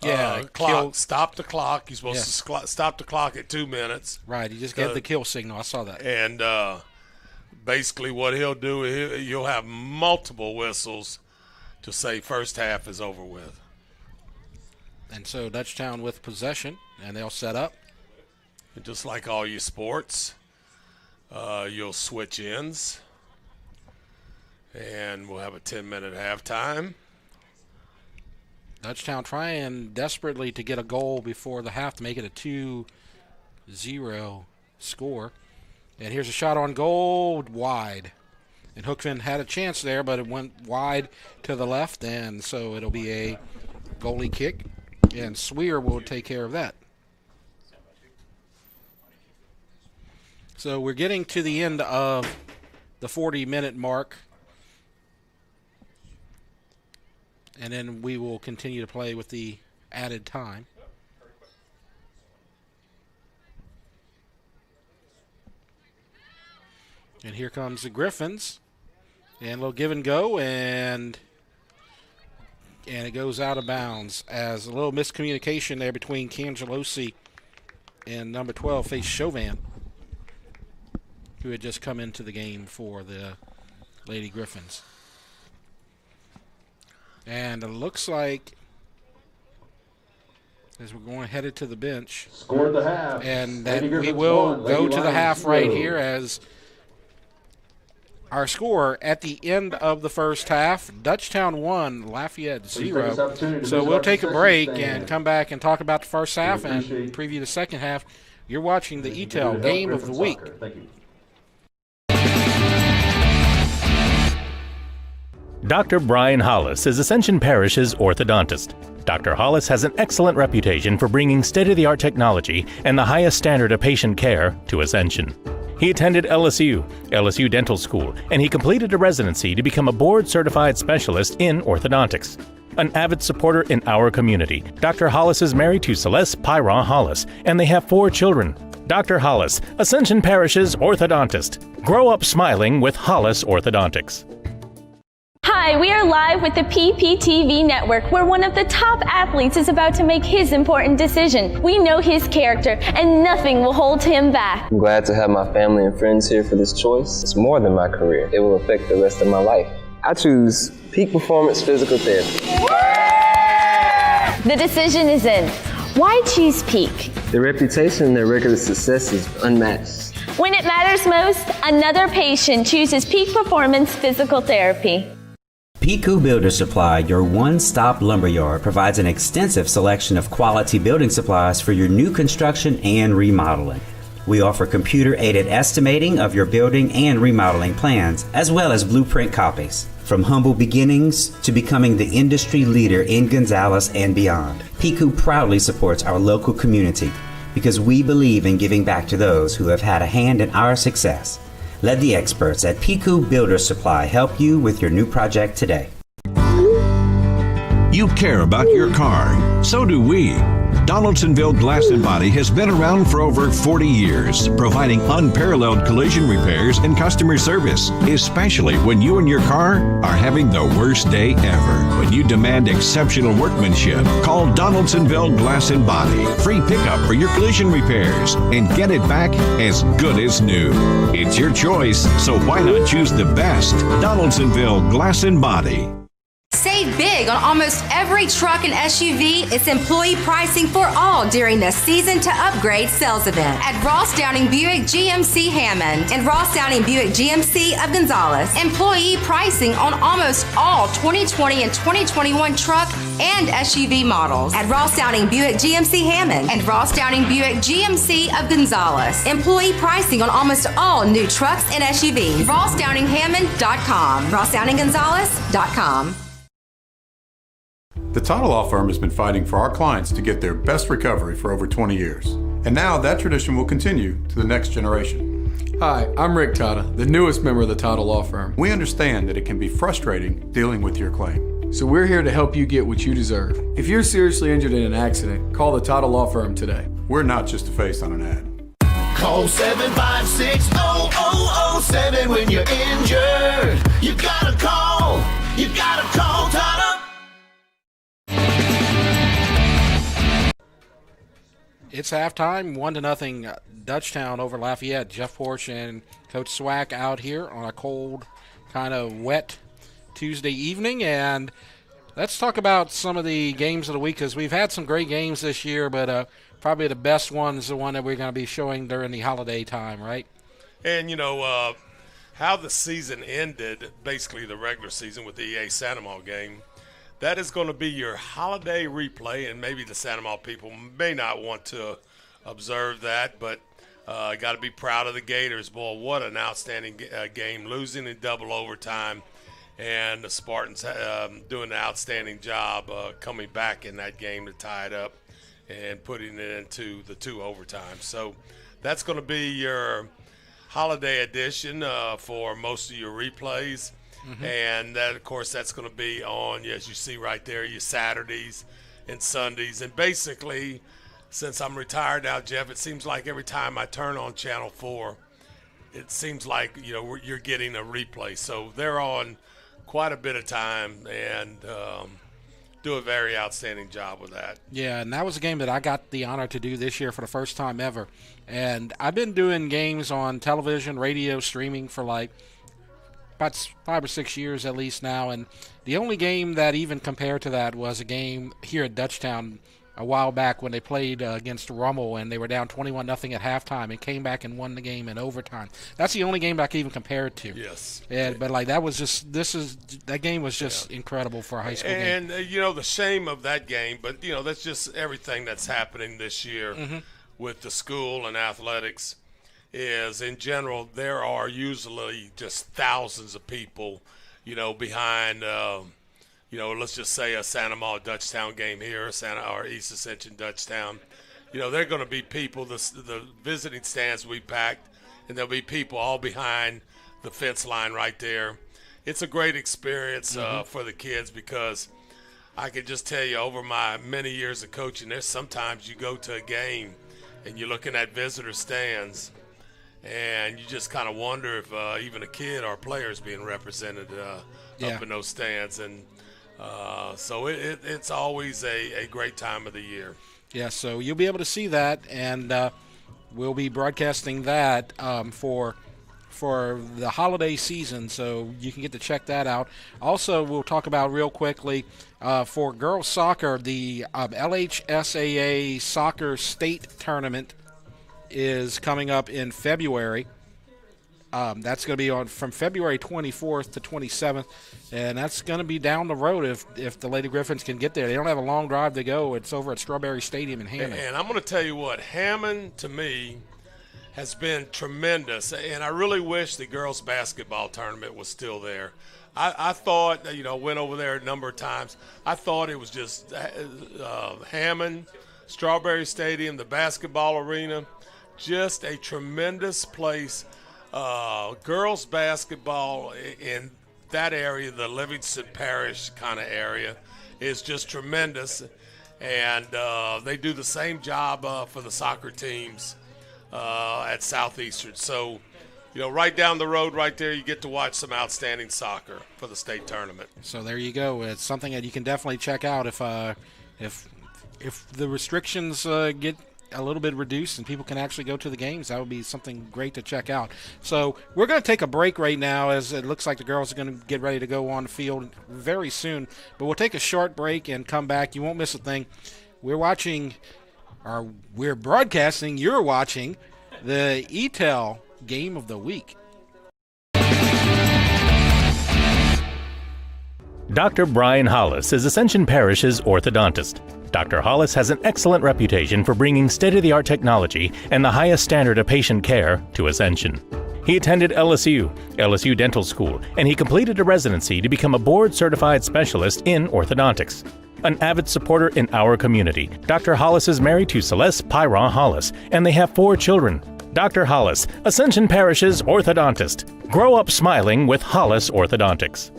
clock. Stop the clock. He's supposed to stop the clock at 2 minutes. Right. He just gave the kill signal. I saw that. And basically, what he'll do, you'll have multiple whistles to say first half is over with. And so Dutchtown with possession, and they'll set up. And just like all you sports, you'll switch ends, and we'll have a 10-minute halftime. Dutchtown trying desperately to get a goal before the half to make it a 2-0 score. And here's a shot on goal, wide. And Hookfin had a chance there, but it went wide to the left, and so it'll be a goalie kick. And Sweer will take care of that. So we're getting to the end of the 40-minute mark. And then we will continue to play with the added time. And here comes the Griffins. And a little give and go, and it goes out of bounds as a little miscommunication there between Cangelosi and number 12, face Chauvin, who had just come into the game for the Lady Griffins. And it looks like, as we're going headed to the bench, scored the half, and that we will go to the half right here as our score at the end of the first half, Dutchtown 1, Lafayette 0. So we'll take a break and come back and talk about the first half and preview the second half. You're watching the EATEL Game of the Week. Thank you. Dr. Brian Hollis is Ascension Parish's orthodontist. Dr. Hollis has an excellent reputation for bringing state-of-the-art technology and the highest standard of patient care to Ascension. He attended LSU Dental School, and he completed a residency to become a board-certified specialist in orthodontics. An avid supporter in our community, Dr. Hollis is married to Celeste Pyron Hollis, and they have 4 children. Dr. Hollis, Ascension Parish's orthodontist. Grow up smiling with Hollis Orthodontics. Hi, we are live with the PPTV network, where one of the top athletes is about to make his important decision. We know his character, and nothing will hold him back. I'm glad to have my family and friends here for this choice. It's more than my career. It will affect the rest of my life. I choose Peak Performance Physical Therapy. The decision is in. Why choose Peak? Their reputation and their record of success is unmatched. When it matters most, another patient chooses Peak Performance Physical Therapy. Piku Builder Supply, your one-stop lumberyard, provides an extensive selection of quality building supplies for your new construction and remodeling. We offer computer-aided estimating of your building and remodeling plans, as well as blueprint copies. From humble beginnings to becoming the industry leader in Gonzales and beyond, Piku proudly supports our local community because we believe in giving back to those who have had a hand in our success. Let the experts at Piku Builder Supply help you with your new project today. You care about your car. So do we. Donaldsonville Glass and Body has been around for over 40 years, providing unparalleled collision repairs and customer service, especially when you and your car are having the worst day ever. When you demand exceptional workmanship, call Donaldsonville Glass and Body. Free pickup for your collision repairs and get it back as good as new. It's your choice, so why not choose the best? Donaldsonville Glass and Body. Save big on almost every truck and SUV. It's employee pricing for all during the Season to Upgrade sales event at Ross Downing Buick GMC Hammond and Ross Downing Buick GMC of Gonzales. Employee pricing on almost all 2020 and 2021 truck and SUV models at Ross Downing Buick GMC Hammond and Ross Downing Buick GMC of Gonzales. Employee pricing on almost all new trucks and SUVs. RossDowningHammond.com. RossDowningGonzales.com. The title law firm has been fighting for our clients to get their best recovery for over 20 years. And now that tradition will continue to the next generation. Hi, I'm Rick Tata, the newest member of the title law firm. We understand that it can be frustrating dealing with your claim. So we're here to help you get what you deserve. If you're seriously injured in an accident, call the title law firm today. We're not just a face on an ad. Call 756-0007 when you're injured. You gotta call Tata. It's halftime, 1-0 Dutchtown over Lafayette. Jeff Porsche and Coach Swack out here on a cold, kind of wet Tuesday evening, and let's talk about some of the games of the week, because we've had some great games this year, but probably the best one is the one that we're going to be showing during the holiday time, right? And, how the season ended, basically the regular season with the EA Santa Maria game, that is going to be your holiday replay, and maybe the Santa Maria people may not want to observe that, but got to be proud of the Gators. Boy, what an outstanding game, losing in double overtime, and the Spartans doing an outstanding job coming back in that game to tie it up and putting it into the 2 overtimes. So that's going to be your holiday edition for most of your replays. Mm-hmm. And that, of course, that's going to be on, as you see right there, your Saturdays and Sundays. And basically, since I'm retired now, Jeff, it seems like every time I turn on Channel 4, it seems like, you're getting a replay. So they're on quite a bit of time and do a very outstanding job with that. Yeah, and that was a game that I got the honor to do this year for the first time ever. And I've been doing games on television, radio, streaming for like about 5 or 6 years at least now, and the only game that even compared to that was a game here at Dutchtown a while back when they played against Rummel, and they were down 21-0 at halftime and came back and won the game in overtime. That's the only game that I can even compare it to. Yes. Yeah, but like that game was just incredible for a high school game. And the shame of that game, but that's just everything that's happening this year with the school and athletics. Is in general there are usually just thousands of people, behind, let's just say a Santa Maria Dutchtown game here, or East Ascension Dutchtown. They're going to be people. The visiting stands we packed, and there'll be people all behind the fence line right there. It's a great experience for the kids, because I can just tell you, over my many years of coaching, there's sometimes you go to a game and you're looking at visitor stands, and you just kind of wonder if even a kid or a player is being represented up in those stands. And so it's always a great time of the year. Yeah, so you'll be able to see that, and we'll be broadcasting that for the holiday season, so you can get to check that out. Also, we'll talk about real quickly for girls soccer, the LHSAA soccer state tournament is coming up in February. That's going to be on from February 24th to 27th, and that's going to be down the road if the Lady Griffins can get there. They don't have a long drive to go. It's over at Strawberry Stadium in Hammond. And I'm going to tell you what, Hammond, to me, has been tremendous, and I really wish the girls' basketball tournament was still there. I thought, went over there a number of times. I thought it was just Hammond, Strawberry Stadium, the basketball arena, just a tremendous place. Girls basketball in that area, the Livingston Parish kind of area, is just tremendous. And they do the same job for the soccer teams at Southeastern. So, right down the road right there, you get to watch some outstanding soccer for the state tournament. So there you go. It's something that you can definitely check out if the restrictions get a little bit reduced and people can actually go to the games. That would be something great to check out. So we're going to take a break right now, as it looks like the girls are going to get ready to go on the field very soon. But we'll take a short break and come back. You won't miss a thing. We're broadcasting, you're watching the EATEL Game of the Week. Dr. Brian Hollis is Ascension Parish's orthodontist. Dr. Hollis has an excellent reputation for bringing state-of-the-art technology and the highest standard of patient care to Ascension. He attended LSU Dental School, and he completed a residency to become a board-certified specialist in orthodontics. An avid supporter in our community, Dr. Hollis is married to Celeste Pyron Hollis, and they have 4 children. Dr. Hollis, Ascension Parish's orthodontist. Grow up smiling with Hollis Orthodontics.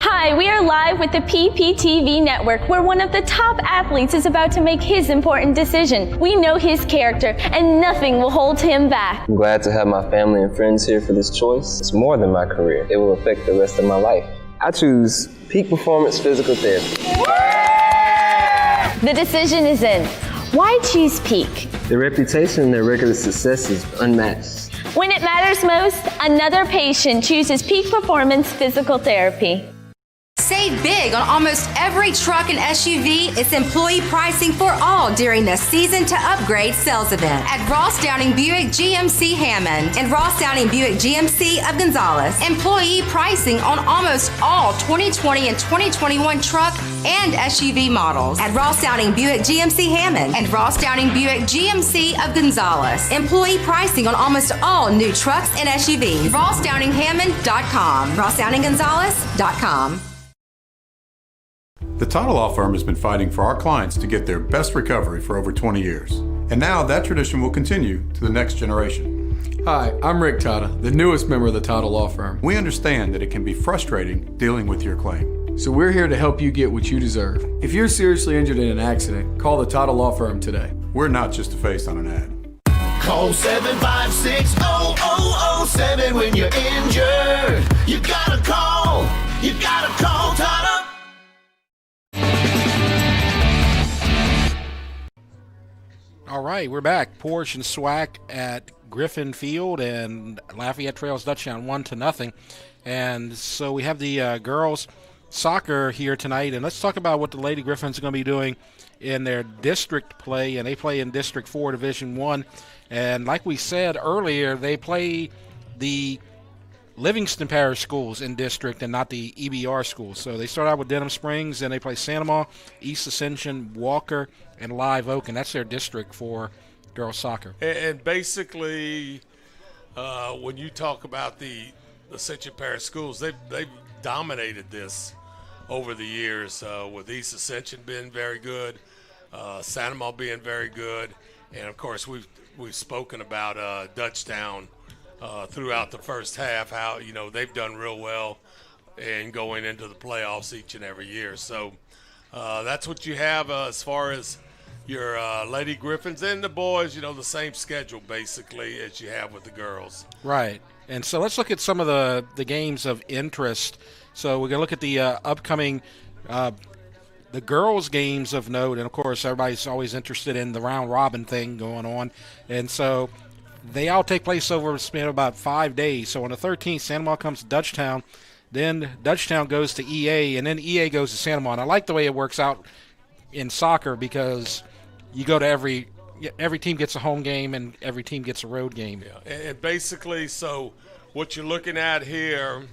Hi, we are live with the PPTV network, where one of the top athletes is about to make his important decision. We know his character, and nothing will hold him back. I'm glad to have my family and friends here for this choice. It's more than my career. It will affect the rest of my life. I choose Peak Performance Physical Therapy. The decision is in. Why choose Peak? Their reputation and their regular success is unmatched. When it matters most, another patient chooses Peak Performance Physical Therapy. Save big on almost every truck and SUV. It's employee pricing for all during the Season to Upgrade sales event at Ross Downing Buick GMC Hammond and Ross Downing Buick GMC of Gonzales. Employee pricing on almost all 2020 and 2021 truck and SUV models at Ross Downing Buick GMC Hammond and Ross Downing Buick GMC of Gonzales. Employee pricing on almost all new trucks and SUVs. RossDowningHammond.com. RossDowningGonzales.com. The Title Law Firm has been fighting for our clients to get their best recovery for over 20 years. And now that tradition will continue to the next generation. Hi, I'm Rick Tata, the newest member of the Title Law Firm. We understand that it can be frustrating dealing with your claim. So we're here to help you get what you deserve. If you're seriously injured in an accident, call the Title Law Firm today. We're not just a face on an ad. Call 756-0007 when you're injured. You gotta call Title. All right, we're back. Porsche and Swack at Griffin Field, and Lafayette trails Dutchtown 1-0. And so we have the girls soccer here tonight, and let's talk about what the Lady Griffins are going to be doing in their district play, and they play in District 4, Division 1. And like we said earlier, they play the Livingston Parish schools in district and not the EBR schools. So they start out with Denham Springs, then they play Sanamaw, East Ascension, Walker, and Live Oak, and that's their district for girls soccer. And basically, when you talk about the Ascension Parish schools, they've dominated this over the years, with East Ascension being very good, Sanamaw being very good, and of course we've spoken about Dutchtown throughout the first half, how they've done real well and going into the playoffs each and every year. So that's what you have as far as your Lady Griffins, and the boys, the same schedule basically as you have with the girls. Right. And so let's look at some of the games of interest. So we're going to look at the upcoming the girls' games of note, and of course everybody's always interested in the round robin thing going on. And so they all take place over a span of about 5 days. So on the 13th, Sanamaw comes to Dutchtown, then Dutchtown goes to EA, and then EA goes to Sanamaw. And I like the way it works out in soccer because you go to every team gets a home game and every team gets a road game. Yeah, and basically, so what you're looking at here,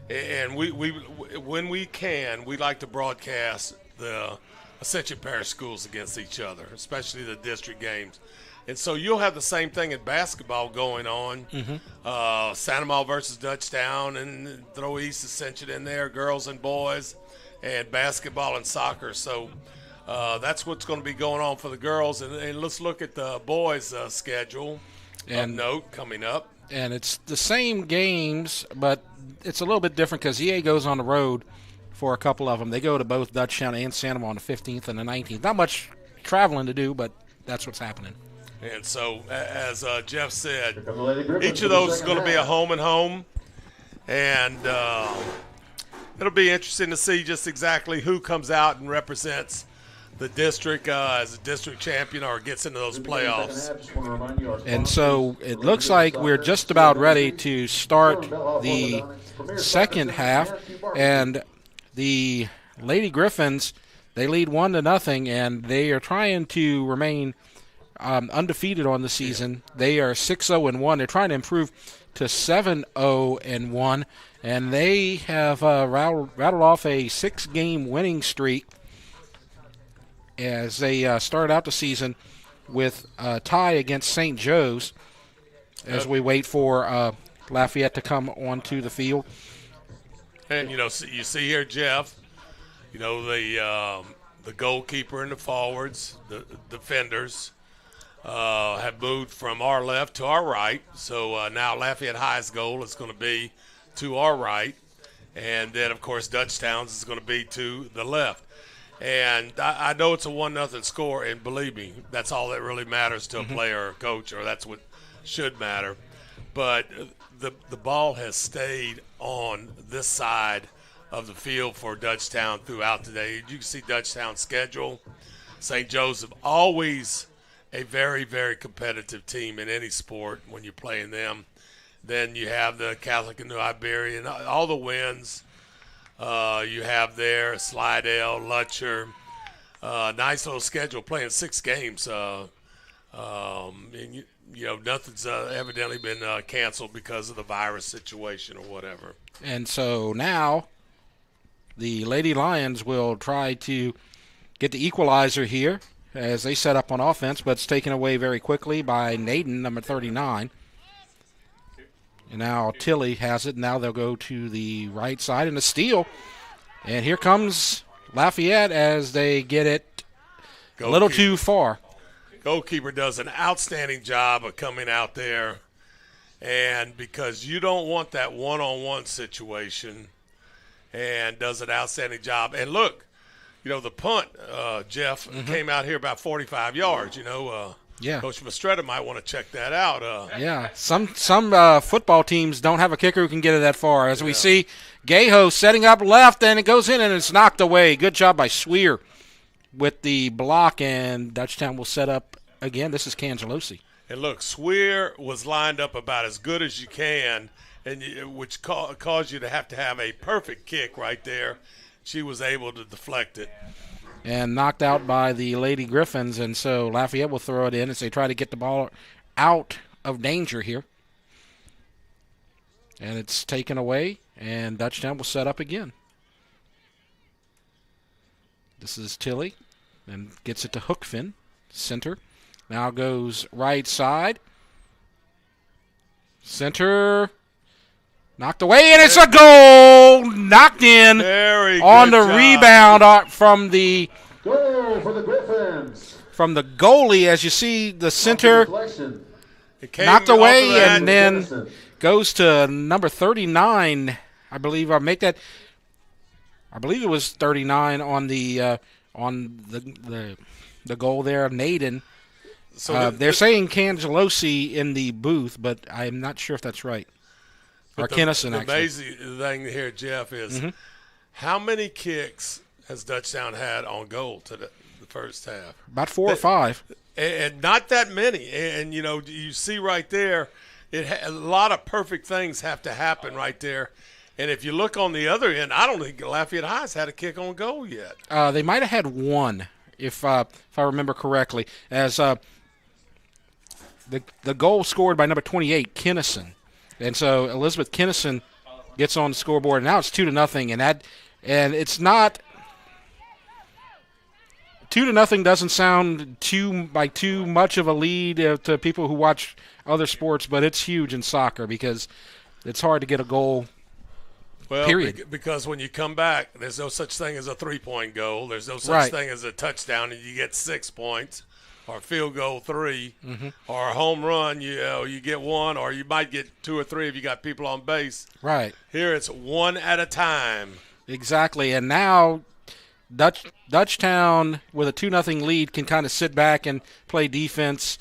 and we when we can, we like to broadcast the Ascension Parish schools against each other, especially the district games. And so you'll have the same thing in basketball going on. Sanamaw versus Dutchtown, and throw East Ascension in there, girls and boys, and basketball and soccer. So that's what's going to be going on for the girls. And let's look at the boys' schedule of note coming up. And it's the same games, but it's a little bit different because EA goes on the road for a couple of them. They go to both Dutchtown and Sanamaw on the 15th and the 19th. Not much traveling to do, but that's what's happening. And so, as Jeff said, each of those is going to be a home and home. And it'll be interesting to see just exactly who comes out and represents the district as a district champion or gets into those playoffs. And so it looks like we're just about ready to start the second half. And the Lady Griffins, they lead 1-0, and they are trying to remain undefeated on the season. They are 6-0-1. They're trying to improve to 7-0-1, and they have rattled off a 6-game winning streak as they started out the season with a tie against St. Joe's as we wait for Lafayette to come onto the field. And, you see here, Jeff, the goalkeeper and the forwards, the defenders, have moved from our left to our right. So now Lafayette High's goal is going to be to our right. And then, of course, Dutchtown's is going to be to the left. And I know it's a 1-0 score, and believe me, that's all that really matters to a player or a coach, or that's what should matter. But the ball has stayed on this side of the field for Dutchtown throughout the day. You can see Dutchtown's schedule. St. Joseph, always a very, very competitive team in any sport when you're playing them. Then you have the Catholic and New Iberia, and all the wins you have there, Slidell, Lutcher. Nice little schedule, playing 6 games. And nothing's evidently been canceled because of the virus situation or whatever. And so now the Lady Lions will try to get the equalizer here as they set up on offense, but it's taken away very quickly by Naden, number 39. And now Tilly has it. Now they'll go to the right side and a steal. And here comes Lafayette as they get it a little too far. Goalkeeper does an outstanding job of coming out there. And because you don't want that one-on-one situation, and does an outstanding job. And look, the punt, Jeff, came out here about 45 yards, Yeah. Coach Mastretta might want to check that out. Yeah, some football teams don't have a kicker who can get it that far. As we see Gueho setting up left, and it goes in and it's knocked away. Good job by Sweer with the block, and Dutchtown will set up again. This is Cangelosi. And look, Sweer was lined up about as good as you can, and which caused you to have a perfect kick right there. She was able to deflect it. And knocked out by the Lady Griffins, and so Lafayette will throw it in as they try to get the ball out of danger here. And it's taken away, and Dutchtown will set up again. This is Tilly, and gets it to Hookfin, center. Now goes right side. Center. Knocked away, and it's a goal! Knocked in on the rebound from the goal for the Griffins. From the goalie, as you see the center knocked away, and then goes to number 39, I believe. I believe it was 39 on the goal there, Naden. So they're saying Cangelosi in the booth, but I'm not sure if that's right. Or Kennison, actually. The amazing thing here, Jeff, is how many kicks has Dutchtown had on goal to the first half? About 4 or 5. And not that many. And, you see right there, a lot of perfect things have to happen right there. And if you look on the other end, I don't think Lafayette High's had a kick on goal yet. They might have had one, if I remember correctly, as the goal scored by number 28, Kennison. And so Elizabeth Kennison gets on the scoreboard. Now it's 2-0, and it's not 2-0 doesn't sound too much of a lead to people who watch other sports, but it's huge in soccer because it's hard to get a goal. Well, period. Because when you come back, there's no such thing as a 3-point goal. There's no such thing as a touchdown, and you get 6 points. Or field goal 3, or a home run, you get 1, or you might get 2 or 3 if you got people on base. Right. Here it's 1 at a time. Exactly, and now Dutchtown with a 2-0 lead can kind of sit back and play defense,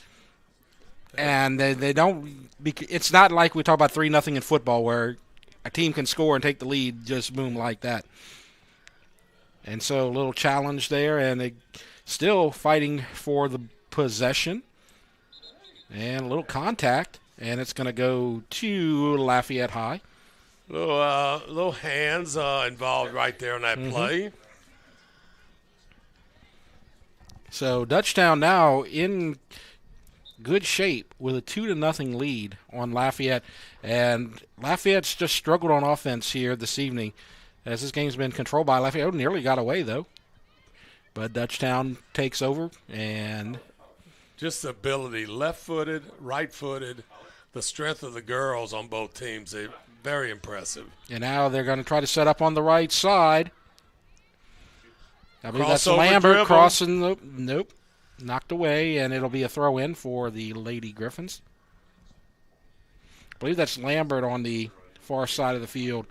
and they don't. It's not like we talk about 3-0 in football where a team can score and take the lead just boom like that. And so a little challenge there, and they still fighting for the possession, and a little contact, and it's going to go to Lafayette High. Little hands involved right there on that play. So Dutchtown now in good shape with a 2-0 lead on Lafayette, and Lafayette's just struggled on offense here this evening as this game's been controlled by Lafayette. Nearly got away though, but Dutchtown takes over, and just the ability, left-footed, right-footed, the strength of the girls on both teams, they're very impressive. And now they're going to try to set up on the right side. I believe that's Lambert dribble. Crossing. Nope. Knocked away, and it'll be a throw-in for the Lady Griffins. I believe that's Lambert on the far side of the field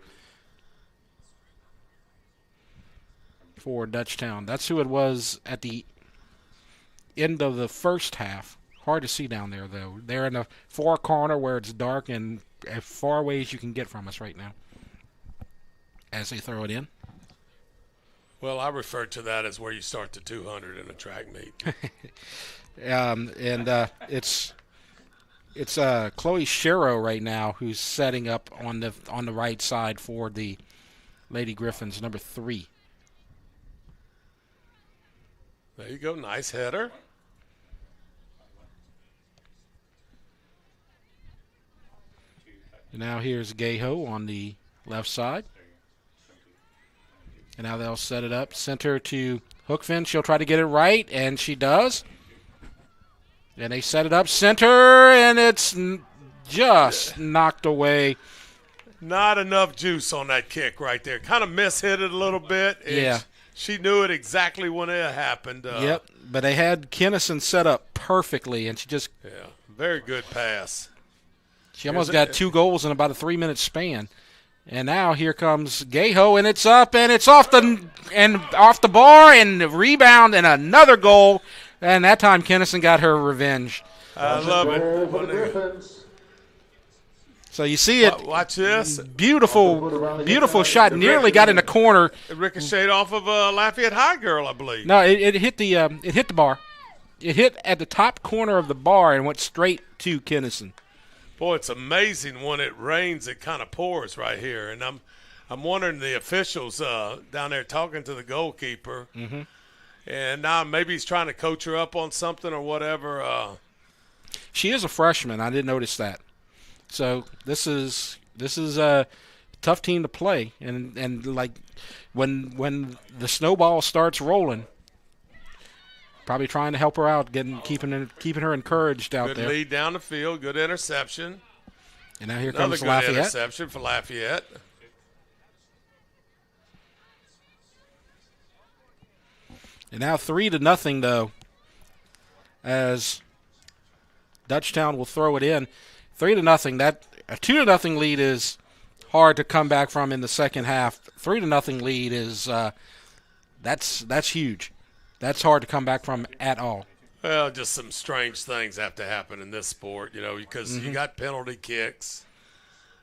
for Dutchtown. That's who it was at the end of the first half. Hard to see down there, though. They're in the far corner where it's dark and as far away as you can get from us right now as they throw it in. Well, I refer to that as where you start the 200 in a track meet. It's Chloe Sherrow right now who's setting up on the right side for the Lady Griffins, number 3. There you go. Nice header. And now here's Gueho on the left side. And now they'll set it up. Center to Hookfin. She'll try to get it right, and she does. And they set it up center, and it's just knocked away. Not enough juice on that kick right there. Kind of mishit it a little bit. Yeah. She knew it exactly when it happened. Yep, but they had Kennison set up perfectly, and she just – yeah, very good pass. She almost got 2 goals in about a 3-minute span. And now here comes Gueho, and it's up, and it's off the bar, and the rebound, and another goal. And that time Kennison got her revenge. I love it. So you see it. Watch this. Beautiful shot. Nearly got in the corner. It ricocheted off of a Lafayette High girl, I believe. No, it hit the bar. It hit at the top corner of the bar and went straight to Kennison. Boy, it's amazing when it rains, it kind of pours right here. And I'm wondering the officials down there talking to the goalkeeper. Mm-hmm. And now maybe he's trying to coach her up on something or whatever. She is a freshman. I didn't notice that. So this is a tough team to play. And like when the snowball starts rolling, probably trying to help her out, keeping her encouraged out there. Good lead down the field, good interception. And now here Another comes good Lafayette. Interception for Lafayette. And now 3-0 though, as Dutchtown will throw it in. 3-0. That a 2-0 lead is hard to come back from in the second half. 3-0 lead is that's huge. That's hard to come back from at all. Well, just some strange things have to happen in this sport, because you got penalty kicks.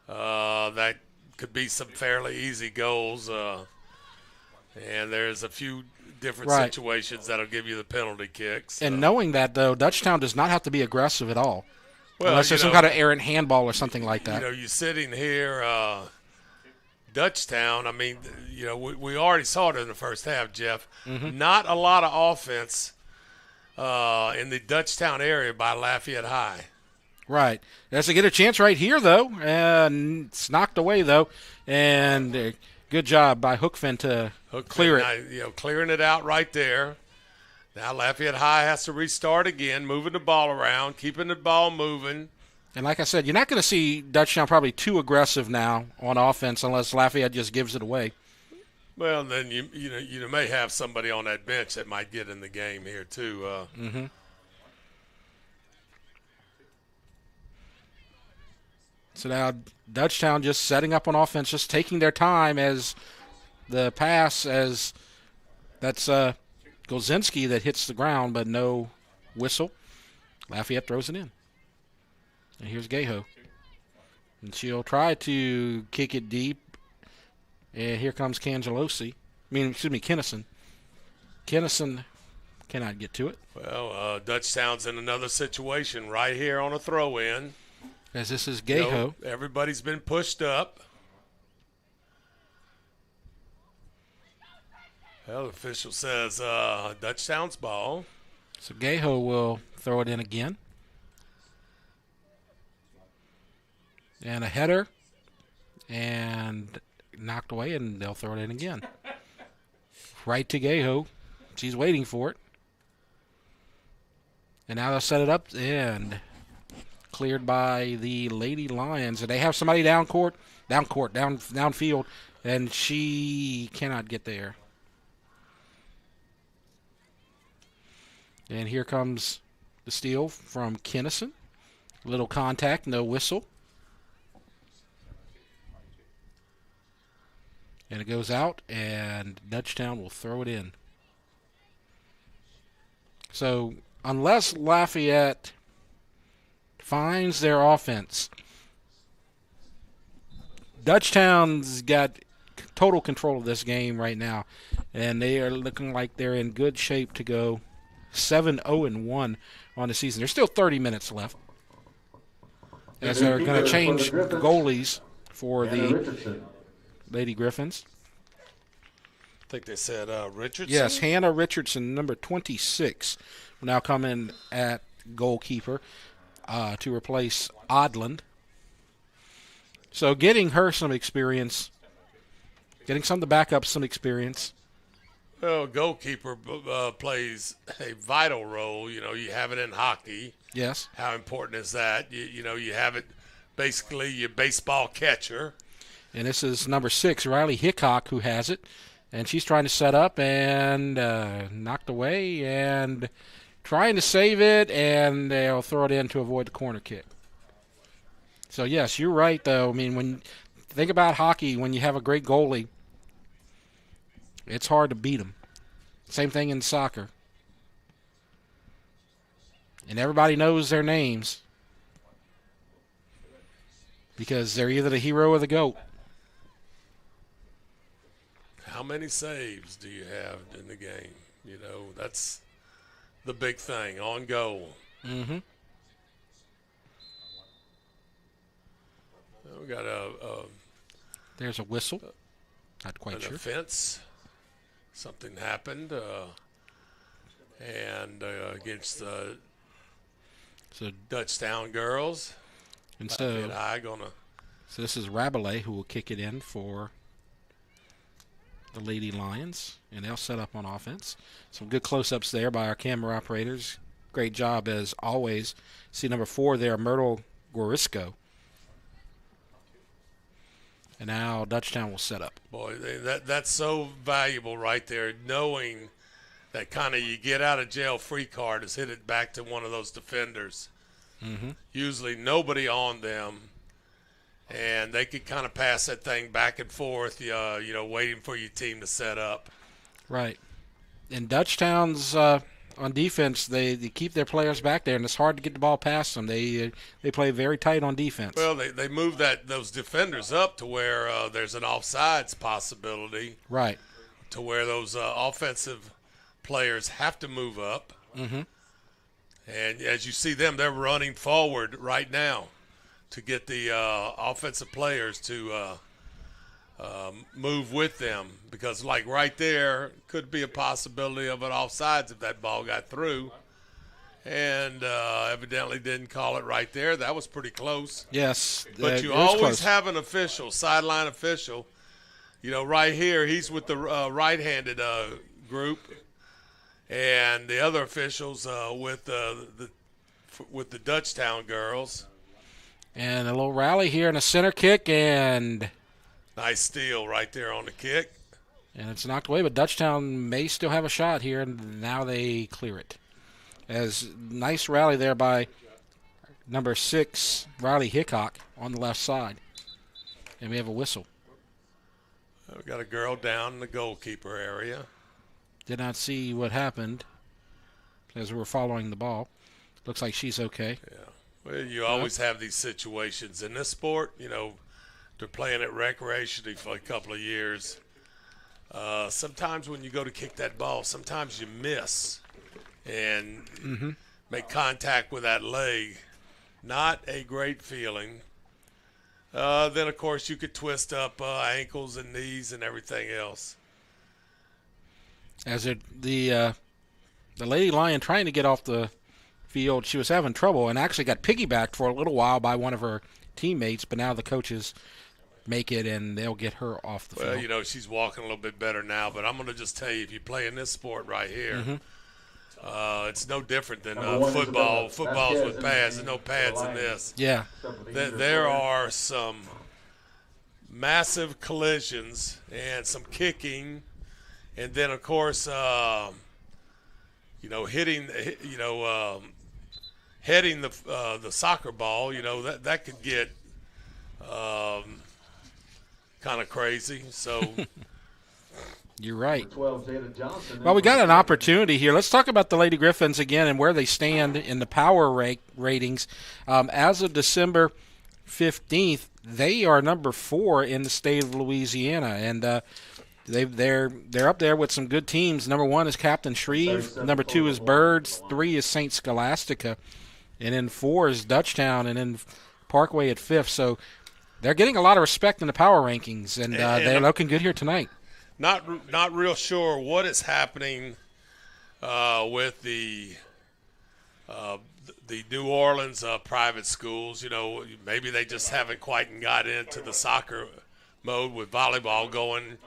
That could be some fairly easy goals. And there's a few different situations that'll give you the penalty kicks. And knowing that, though, Dutchtown does not have to be aggressive at all. Well, unless there's some kind of errant handball or something like that. You're sitting here, Dutchtown, I mean, we already saw it in the first half, Jeff. Mm-hmm. Not a lot of offense in the Dutchtown area by Lafayette High. Right. Has to get a chance right here, though. And it's knocked away, though. And good job by Hookfin to clear it. Clearing it out right there. Now Lafayette High has to restart again, moving the ball around, keeping the ball moving. And like I said, you're not going to see Dutchtown probably too aggressive now on offense unless Lafayette just gives it away. Well, then you may have somebody on that bench that might get in the game here too. Mm-hmm. So now Dutchtown just setting up on offense, just taking their time as the pass, as that's Gulczynski that hits the ground, but no whistle. Lafayette throws it in. And here's Gueho. And she'll try to kick it deep. And here comes Kennison. Kennison cannot get to it. Well, Dutchtown's in another situation right here on a throw-in. As this is Gueho. Everybody's been pushed up. Well, the official says Dutchtown's ball. So Gueho will throw it in again. And a header. And knocked away, and they'll throw it in again. Right to Gueho. She's waiting for it. And now they'll set it up and cleared by the Lady Lions. And they have somebody downfield, and she cannot get there. And here comes the steal from Kennison. Little contact, no whistle. And it goes out, and Dutchtown will throw it in. So unless Lafayette finds their offense, Dutchtown's got total control of this game right now, and they are looking like they're in good shape to go 7-0-1 on the season. There's still 30 minutes left, as they're going to change goalies for the Lady Griffins. I think they said Richardson? Yes, Hannah Richardson, number 26, will now come in at goalkeeper to replace Odland. So getting her some experience, getting some to back up some experience. Well, goalkeeper plays a vital role. You know, you have it in hockey. Yes. How important is that? You know, you have it basically your baseball catcher. And this is number 6, Rylie Hicock, who has it. And she's trying to set up and knocked away and trying to save it, and they'll throw it in to avoid the corner kick. So, yes, you're right, though. I mean, when think about hockey, when you have a great goalie, it's hard to beat them. Same thing in soccer. And everybody knows their names because they're either the hero or the GOAT. How many saves do you have in the game? You know, that's the big thing, on goal. Mm-hmm. We got there's a whistle. Not quite sure. Offense. Something happened, and against the Dutchtown girls. And so this is Rabalais who will kick it in for the Lady Lions, and they'll set up on offense. Some good close-ups there by our camera operators. Great job, as always. See number 4 there, Myrtle Gorisco. And now Dutchtown will set up. Boy, that's so valuable right there, knowing that kind of you get out of jail free card is hit it back to one of those defenders. Mm-hmm. Usually nobody on them, and they could kind of pass that thing back and forth, you know, waiting for your team to set up. Right. And Dutchtown's on defense, they keep their players back there, and it's hard to get the ball past them. They play very tight on defense. Well, they move those defenders up to where there's an offsides possibility. Right. To where those offensive players have to move up. Mm-hmm. And as you see them, they're running forward right now to get the offensive players to move with them, because like right there could be a possibility of an offsides if that ball got through, and evidently didn't call it right there. That was pretty close. Yes, but you always have an official, sideline official. You know, right here he's with the right-handed group, and the other officials with the Dutchtown girls. And a little rally here and a center kick, and nice steal right there on the kick. And it's knocked away, but Dutchtown may still have a shot here, and now they clear it. As nice rally there by number 6, Rylie Hicock, on the left side. And we have a whistle. We've got a girl down in the goalkeeper area. Did not see what happened as we were following the ball. Looks like she's okay. Yeah. Well, you always have these situations in this sport. You know, they're playing it recreationally for a couple of years. Sometimes when you go to kick that ball, sometimes you miss and make contact with that leg. Not a great feeling. Then, of course, you could twist up ankles and knees and everything else. As the Lady Lion trying to get off the field, she was having trouble and actually got piggybacked for a little while by one of her teammates, but now the coaches make it and they'll get her off the field. Well, you know, she's walking a little bit better now, but I'm going to just tell you, if you play in this sport right here, it's no different than football. Football's with pads. There's no pads in this. Yeah. There are some massive collisions and some kicking, and then, of course, you know, heading the soccer ball, you know, that could get kind of crazy. So you're right. Well, we got an opportunity here. Let's talk about the Lady Griffins again and where they stand in the power ratings. As of December 15th, they are number 4 in the state of Louisiana, and they're up there with some good teams. Number 1 is Captain Shreve. Number 2 is Birds. 3 is St. Scholastica. And then 4 is Dutchtown, and then Parkway at 5th. So they're getting a lot of respect in the power rankings, and they're looking good here tonight. Not real sure what is happening with the New Orleans private schools. You know, maybe they just haven't quite got into the soccer mode with volleyball going.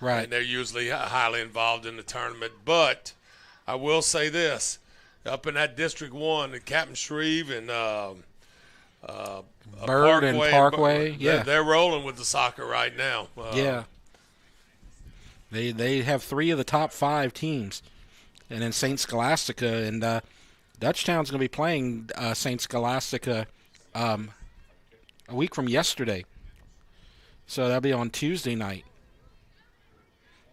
Right. And they're usually highly involved in the tournament. But I will say this. Up in that District 1, Captain Shreve and Bird and Parkway, they're rolling with the soccer right now. Yeah. They have 3 of the top 5 teams. And then St. Scholastica, and Dutchtown's going to be playing St. Scholastica a week from yesterday. So that'll be on Tuesday night.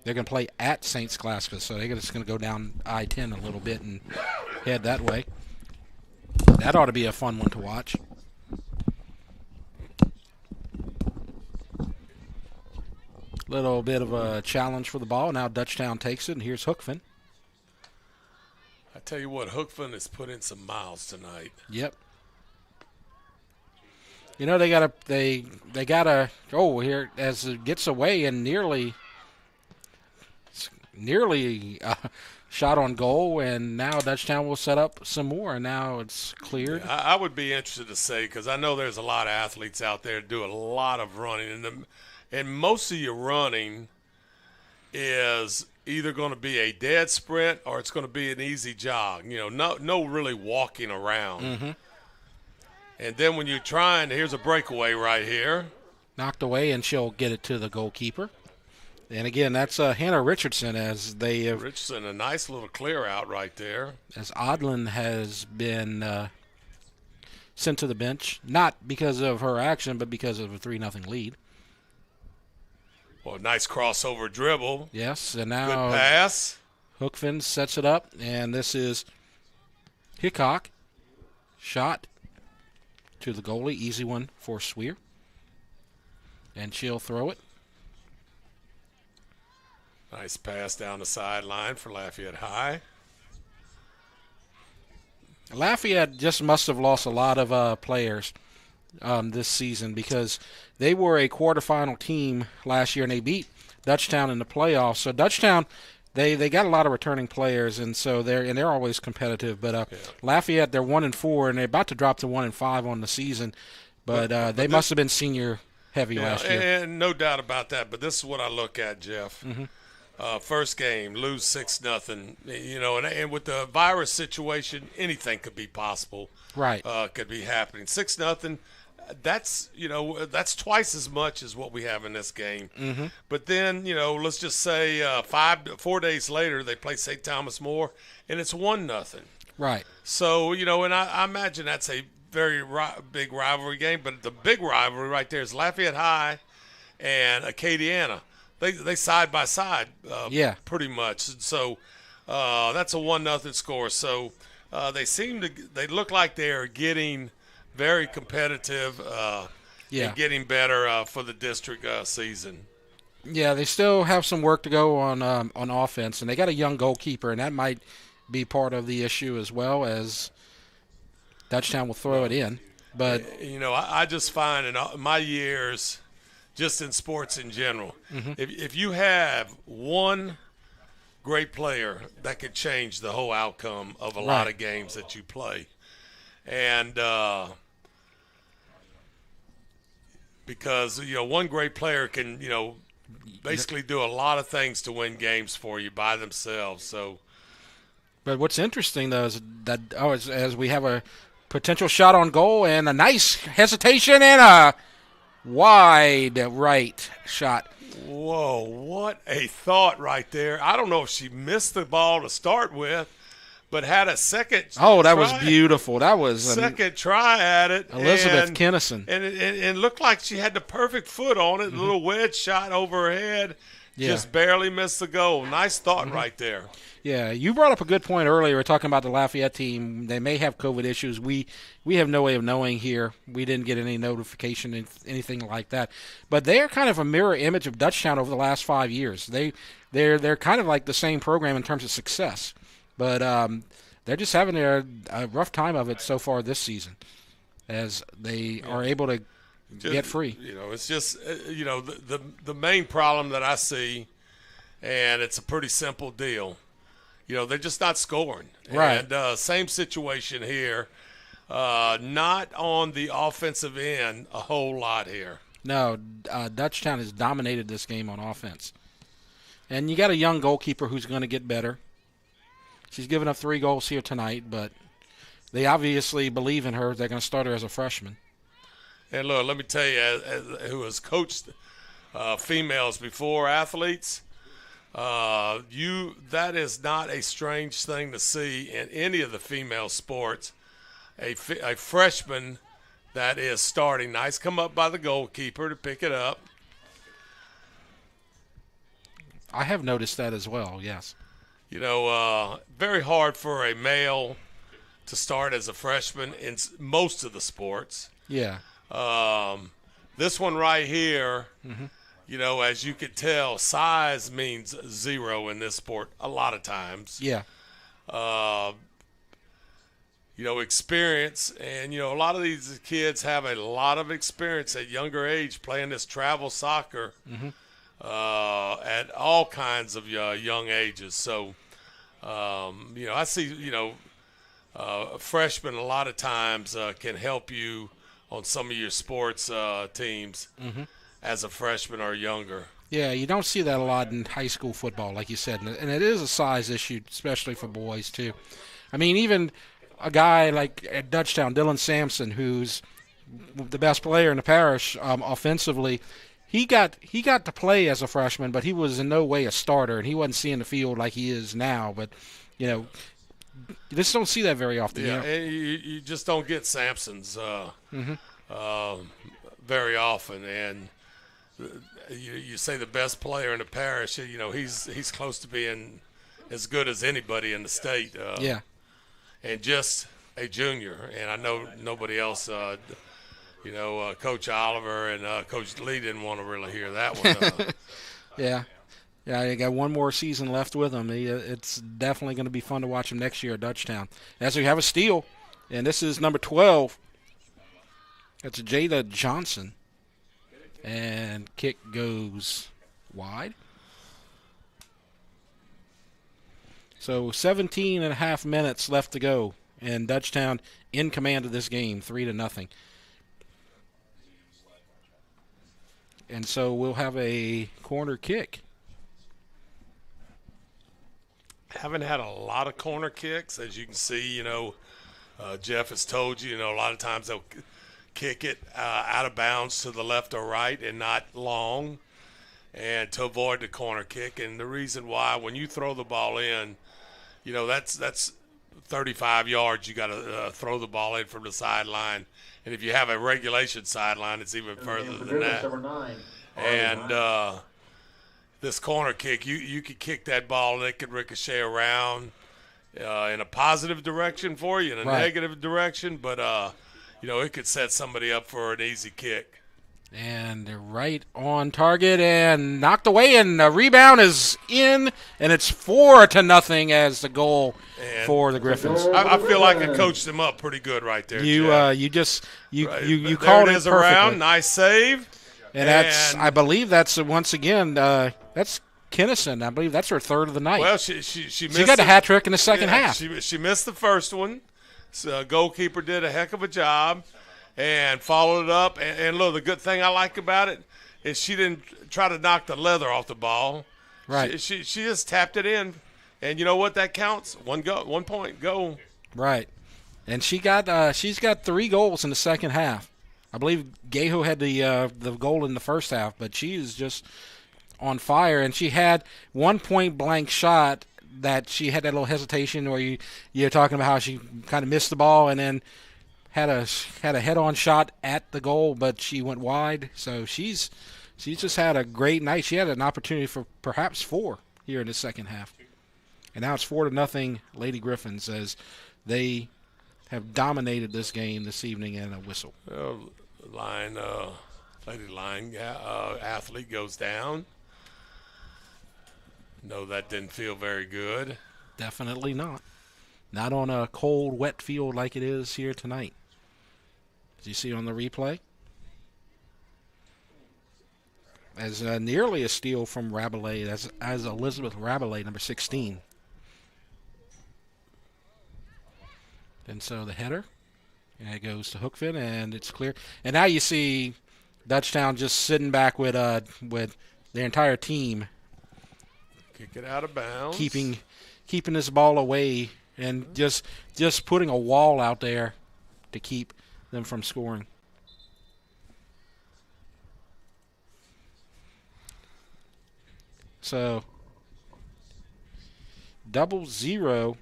They're going to play at St. Scholastica, so they're just going to go down I-10 a little bit and head that way. That ought to be a fun one to watch. Little bit of a challenge for the ball. Now Dutchtown takes it, and here's Hookfin. I tell you what, Hookfin has put in some miles tonight. Yep. You know, they gotta here as it gets away and nearly shot on goal, and now Dutchtown will set up some more, and now it's cleared. Yeah, I would be interested to say, because I know there's a lot of athletes out there that do a lot of running, and most of your running is either going to be a dead sprint or it's going to be an easy jog. You know, no really walking around. Mm-hmm. And then when you're trying, here's a breakaway right here. Knocked away, and she'll get it to the goalkeeper. And again, that's Hannah Richardson, as they have. Richardson, a nice little clear out right there. As Odland has been sent to the bench, not because of her action, but because of a 3-0 lead. Well, nice crossover dribble. Yes, and now good pass. Hookfin sets it up, and this is Hicock. Shot to the goalie, easy one for Sweer. And she'll throw it. Nice pass down the sideline for Lafayette High. Lafayette just must have lost a lot of players this season, because they were a quarterfinal team last year, and they beat Dutchtown in the playoffs. So Dutchtown, they got a lot of returning players, and so they're always competitive. But Lafayette, they're 1-4, and they're about to drop to 1-5 on the season. But they must have been senior heavy last year. And no doubt about that. But this is what I look at, Jeff. Mm-hmm. First game, lose 6-0. You know, and with the virus situation, anything could be possible. Right. Could be happening. 6-0. That's twice as much as what we have in this game. Mm-hmm. But then, let's just say 4 days later they play St. Thomas More, and it's 1-0. Right. So, and I imagine that's a very big rivalry game. But the big rivalry right there is Lafayette High and Acadiana. They side by side, pretty much. So that's a 1-0 score. So they look like they are getting very competitive and getting better for the district season. Yeah, they still have some work to go on offense, and they got a young goalkeeper, and that might be part of the issue as well, as Dutchtown will throw it in. But I just find in my years, just in sports in general, mm-hmm. if you have one great player, that could change the whole outcome of a lot of games that you play. And because, one great player can, basically do a lot of things to win games for you by themselves. So, but what's interesting, though, is that as we have a potential shot on goal and a nice hesitation and a wide right shot. Whoa, what a thought right there. I don't know if she missed the ball to start with, but had a second that was beautiful. That was second try at it. Elizabeth Kennison. And it looked like she had the perfect foot on it, a little wedge shot over her head, Just barely missed the goal. Nice thought right there. Yeah, you brought up a good point earlier talking about the Lafayette team. They may have COVID issues. We have no way of knowing here. We didn't get any notification, anything like that. But they are kind of a mirror image of Dutchtown over the last 5 years. They're kind of like the same program in terms of success. But they're just having a rough time of it so far this season as they are able to get free. It's just, the main problem that I see, and it's a pretty simple deal, they're just not scoring. Right. And same situation here. Not on the offensive end a whole lot here. No, Dutchtown has dominated this game on offense. And you got a young goalkeeper who's going to get better. She's given up 3 goals here tonight, but they obviously believe in her. They're going to start her as a freshman. And look, let me tell you, who has coached females before, athletes, that is not a strange thing to see in any of the female sports. A freshman that is starting. Nice come up by the goalkeeper to pick it up. I have noticed that as well, yes. Very hard for a male to start as a freshman in most of the sports. Yeah. This one right here, as you could tell, size means 0 in this sport a lot of times. Yeah. Experience, and, a lot of these kids have a lot of experience at younger age playing this travel soccer at all kinds of young ages. So, I see, freshmen a lot of times can help you on some of your sports teams as a freshman or younger. Yeah, you don't see that a lot in high school football, like you said, and it is a size issue, especially for boys too. I mean, even a guy like at Dutchtown, Dylan Sampson, who's the best player in the parish offensively, he got to play as a freshman, but he was in no way a starter, and he wasn't seeing the field like he is now. But you just don't see that very often. Yeah, and you just don't get Sampsons very often, and you say the best player in the parish. He's close to being as good as anybody in the state. Yeah. And just a junior, and I know nobody else, Coach Oliver and Coach Lee didn't want to really hear that one. Yeah, you got one more season left with him. It's definitely going to be fun to watch him next year at Dutchtown. As we have a steal, and this is number 12. It's Jada Johnson, and kick goes wide. So 17 and a half minutes left to go, and Dutchtown in command of this game, 3-0. And so we'll have a corner kick. Haven't had a lot of corner kicks, as you can see. Jeff has told you, a lot of times they'll kick it out of bounds to the left or right and not long, and to avoid the corner kick. And the reason why, when you throw the ball in, that's 35 yards. You got to throw the ball in from the sideline, and if you have a regulation sideline, it's even further than that. And this corner kick, you could kick that ball, and it could ricochet around in a positive direction for you, in a negative direction, but it could set somebody up for an easy kick. And right on target and knocked away, and the rebound is in, and it's 4-0 as the goal for the Griffins. I feel like I coached them up pretty good right there. You called it perfectly. Around, nice save. And I believe that's once again that's Kennison. I believe that's her third of the night. Well, she missed. She got a hat trick in the second half. She missed the first one. So goalkeeper did a heck of a job. And followed it up. And look, the good thing I like about it is she didn't try to knock the leather off the ball. Right. She just tapped it in. And you know what? That counts. 1 point goal. Right. And she's got 3 goals in the second half. I believe Gueho had the goal in the first half, but she is just on fire. And she had one point-blank shot that she had that little hesitation where you're talking about how she kind of missed the ball and then had a head-on shot at the goal, but she went wide. So she's She's just had a great night. She had an opportunity for perhaps 4 here in the second half. And now it's 4-0 Lady Griffins as they have dominated this game this evening in a whistle. Lady Line athlete goes down. No, that didn't feel very good. Definitely not. Not on a cold, wet field like it is here tonight. As you see on the replay. As nearly a steal from Rabalais, as Elizabeth Rabalais, number 16. And so the header, and it goes to Hookfin, and it's clear. And now you see Dutchtown just sitting back with their entire team. Kick it out of bounds. Keeping this ball away and just putting a wall out there to keep them from scoring. So 0-0.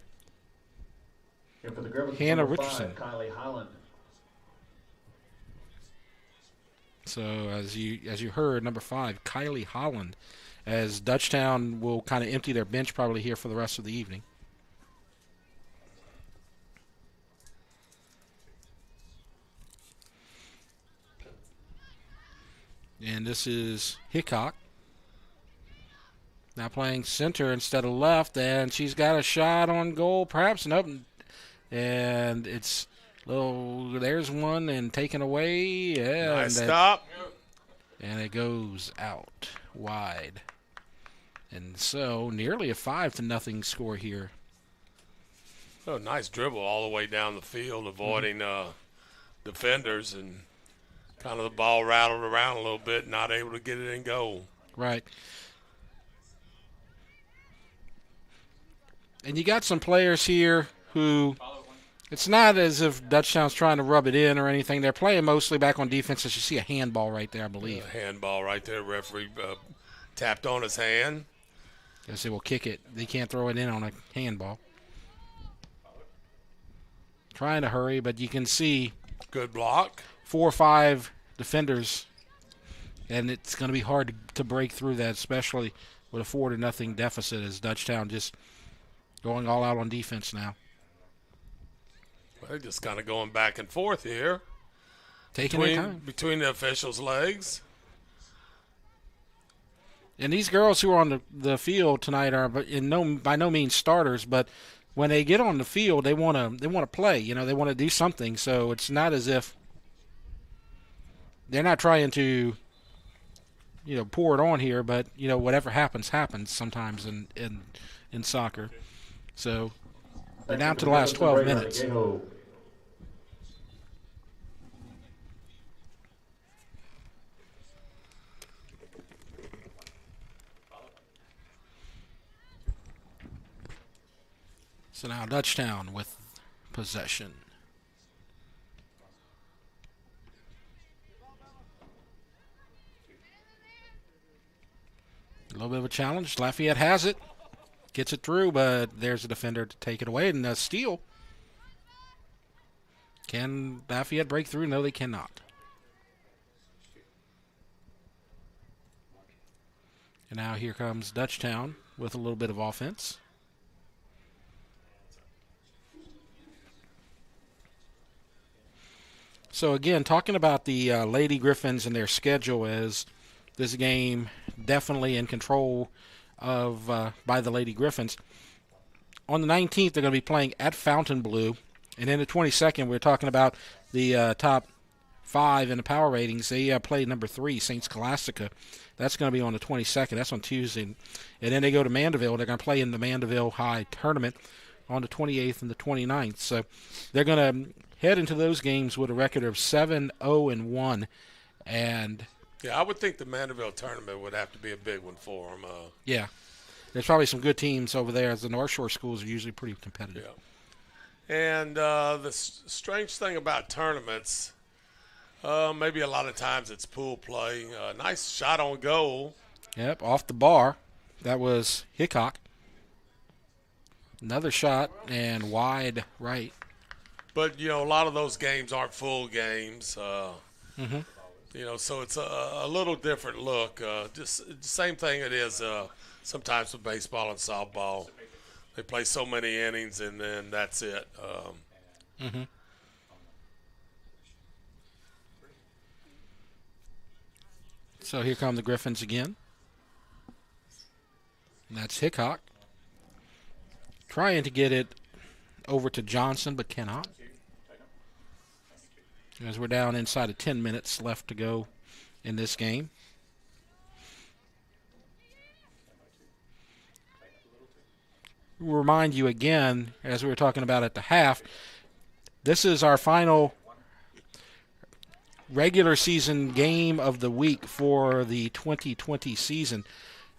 Hannah Richardson. So as you heard, number 5, Kylie Holland, as Dutchtown will kind of empty their bench probably here for the rest of the evening. And this is Hicock. Now playing center instead of left, and she's got a shot on goal, perhaps. Nope. And it's there's one and taken away. Yeah, nice stop. And it goes out wide. And so nearly a 5-0 score here. Oh, nice dribble all the way down the field, avoiding defenders, and kind of the ball rattled around a little bit, not able to get it in goal. Right. And you got some players here who it's not as if Dutchtown's trying to rub it in or anything. They're playing mostly back on defense. As you see a handball right there, I believe. Handball right there. Referee tapped on his hand. They say, well, kick it. They can't throw it in on a handball. Trying to hurry, but you can see. Good block. 4 or 5 defenders, and it's going to be hard to break through that, especially with a 4-0 deficit as Dutchtown just going all out on defense now. They're just kind of going back and forth here. Taking their time. Between the officials' legs. And these girls who are on the field tonight are by no means starters, but when they get on the field, they want to play. You know, they want to do something. So it's not as if they're not trying to, pour it on here. But whatever happens sometimes in soccer. So they're down to the last 12 minutes. So now Dutchtown with possession. A little bit of a challenge. Lafayette has it. Gets it through, but there's a defender to take it away. And a steal. Can Lafayette break through? No, they cannot. And now here comes Dutchtown with a little bit of offense. So, again, talking about the Lady Griffins and their schedule as this game definitely in control of by the Lady Griffins. On the 19th, they're going to be playing at Fontainebleau. And then the 22nd, we're talking about the top 5 in the power ratings. They play number 3, St. Scholastica. That's going to be on the 22nd. That's on Tuesday. And then they go to Mandeville. They're going to play in the Mandeville High Tournament on the 28th and the 29th. So they're going to head into those games with a record of 7-0-1, and I would think the Mandeville tournament would have to be a big one for them. Yeah, there's probably some good teams over there, as the North Shore schools are usually pretty competitive. Yeah. And the strange thing about tournaments, maybe a lot of times it's pool play. Nice shot on goal. Yep, off the bar. That was Hicock. Another shot and wide right. But, a lot of those games aren't full games. So it's a little different look. Just the same thing it is sometimes with baseball and softball. They play so many innings, and then that's it. So here come the Griffins again. And that's Hicock. Trying to get it over to Johnson, but cannot. As we're down inside of 10 minutes left to go in this game. We'll remind you again, as we were talking about at the half, this is our final regular season game of the week for the 2020 season,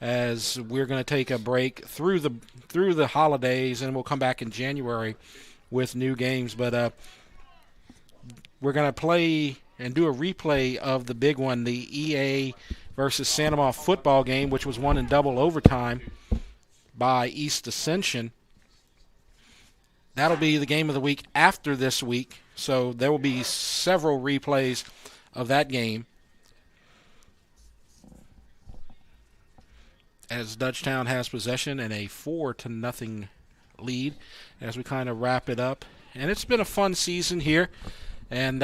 as we're going to take a break through the holidays, and we'll come back in January with new games. But we're going to play and do a replay of the big one, the EA versus Santa Monica football game, which was won in double overtime by East Ascension. That'll be the game of the week after this week, so there will be several replays of that game as Dutchtown has possession and a 4-0 lead as we kind of wrap it up. And it's been a fun season here, and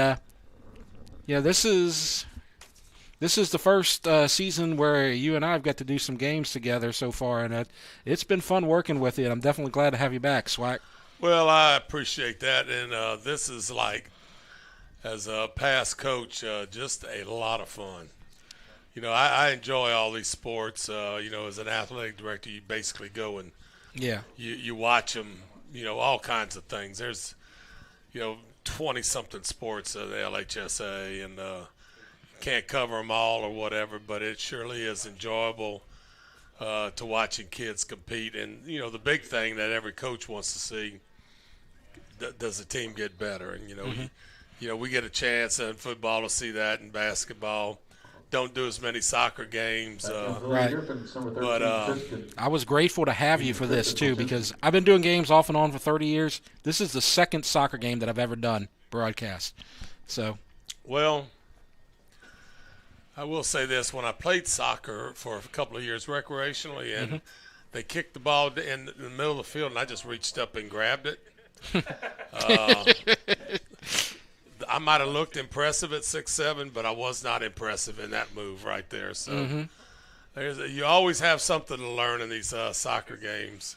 this is the first season where you and I have got to do some games together so far, and it's been fun working with you, and I'm definitely glad to have you back, Swack. Well, I appreciate that, and this is like, as a past coach, just a lot of fun. I enjoy all these sports. As an athletic director, you basically go and you watch them, all kinds of things. There's, 20-something sports, the LHSA, and can't cover them all or whatever, but it surely is enjoyable to watching kids compete. And, the big thing that every coach wants to see, does the team get better? And, we get a chance in football to see that, in basketball. Don't do as many soccer games. Right. But I was grateful to have you for this, too, because I've been doing games off and on for 30 years. This is the second soccer game that I've ever done broadcast. So. Well, I will say this. When I played soccer for a couple of years recreationally, and they kicked the ball in the middle of the field, and I just reached up and grabbed it. I might have looked impressive at 6'7", but I was not impressive in that move right there. So you always have something to learn in these soccer games.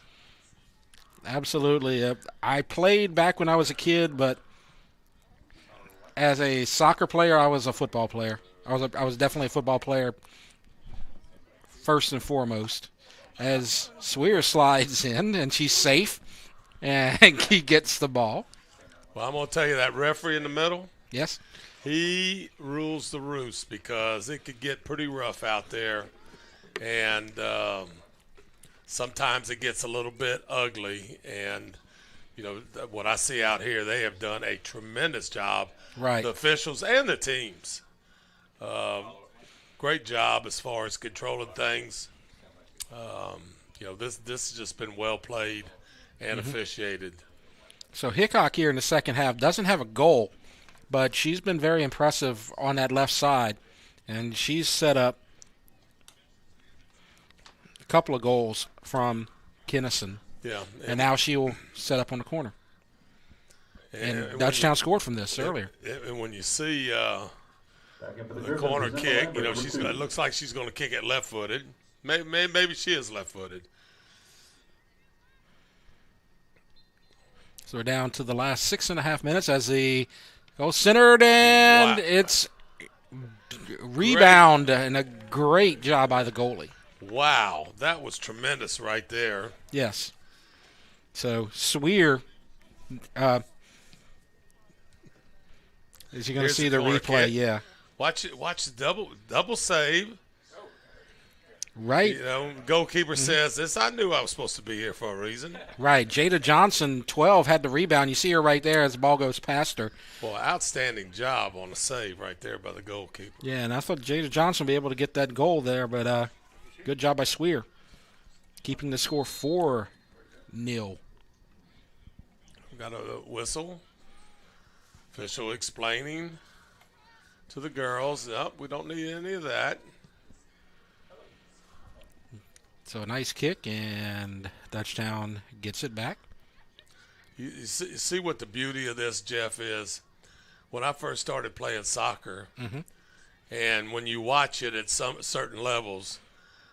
Absolutely. I played back when I was a kid, but as a soccer player, I was a football player. I was definitely a football player first and foremost. As Swear slides in, and she's safe, and he gets the ball. Well, I'm going to tell you, that referee in the middle, yes, he rules the roost, because it could get pretty rough out there, and sometimes it gets a little bit ugly. And, what I see out here, they have done a tremendous job, right? The officials and the teams. Great job as far as controlling things. This has just been well played and officiated. So Hicock here in the second half doesn't have a goal, but she's been very impressive on that left side, and she's set up a couple of goals from Kennison. Yeah. And now she will set up on the corner. And Dutchtown scored from this earlier. And when you see the corner kick, it looks like she's going to kick it left-footed. Maybe she is left-footed. So we're down to the last 6.5 minutes as the goal centered, and it's rebound, and a great job by the goalie. Wow, that was tremendous right there. Yes. So Swear, as you're going to see the replay, kick. yeah. Watch the double save. Right. Goalkeeper says this. I knew I was supposed to be here for a reason. Right. Jada Johnson, 12, had the rebound. You see her right there as the ball goes past her. Well, outstanding job on the save right there by the goalkeeper. Yeah, and I thought Jada Johnson would be able to get that goal there, but good job by Swear, keeping the score 4-0. Got a whistle. Official explaining to the girls. Nope, we don't need any of that. So a nice kick, and Dutchtown gets it back. You see what the beauty of this, Jeff, is? When I first started playing soccer, and when you watch it at some certain levels,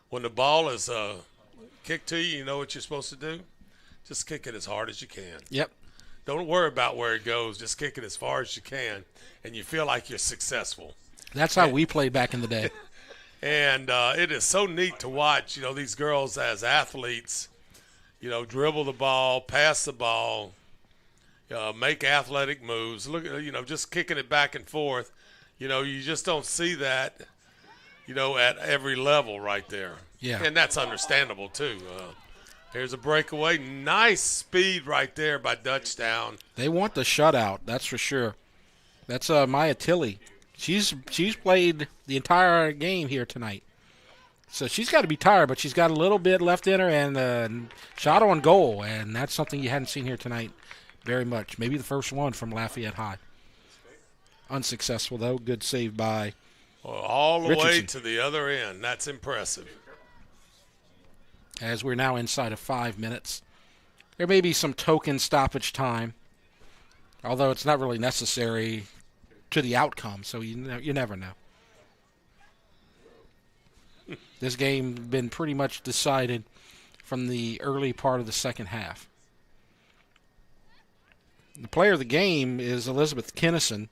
when the ball is kicked to you, you know what you're supposed to do? Just kick it as hard as you can. Yep. Don't worry about where it goes. Just kick it as far as you can, and you feel like you're successful. That's how we played back in the day. And it is so neat to watch, these girls as athletes, dribble the ball, pass the ball, make athletic moves. Look, just kicking it back and forth. You just don't see that, at every level right there. Yeah. And that's understandable, too. Here's a breakaway. Nice speed right there by Dutchtown. They want the shutout, that's for sure. That's Maya Tilley. She's played the entire game here tonight. So she's got to be tired, but she's got a little bit left in her and shot on goal, and that's something you hadn't seen here tonight very much. Maybe the first one from Lafayette High. Unsuccessful, though. Good save by all the Richardson. way to the other end. That's impressive. As we're now inside of 5 minutes. There may be some token stoppage time, although it's not really necessary to the outcome, so you never know. This game been pretty much decided from the early part of the second half. The player of the game is Elizabeth Kennison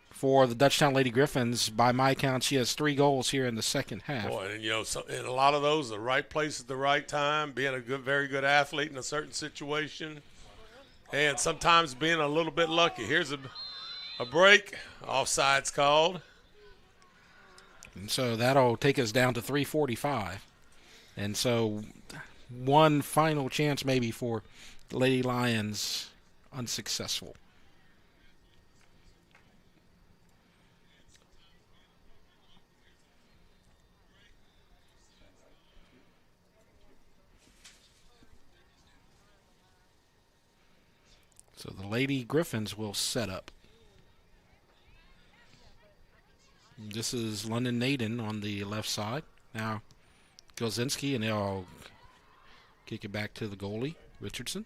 for the Dutchtown Lady Griffins. By my count, she has 3 goals here in the second half. Boy, and and a lot of those, the right place at the right time, being a very good athlete in a certain situation, and sometimes being a little bit lucky. Here's a break. Offside's called. And so that'll take us down to 3:45. And so one final chance maybe for the Lady Lions, unsuccessful. So the Lady Griffins will set up. This is London Naden on the left side. Now Gulczynski, and they'll kick it back to the goalie, Richardson.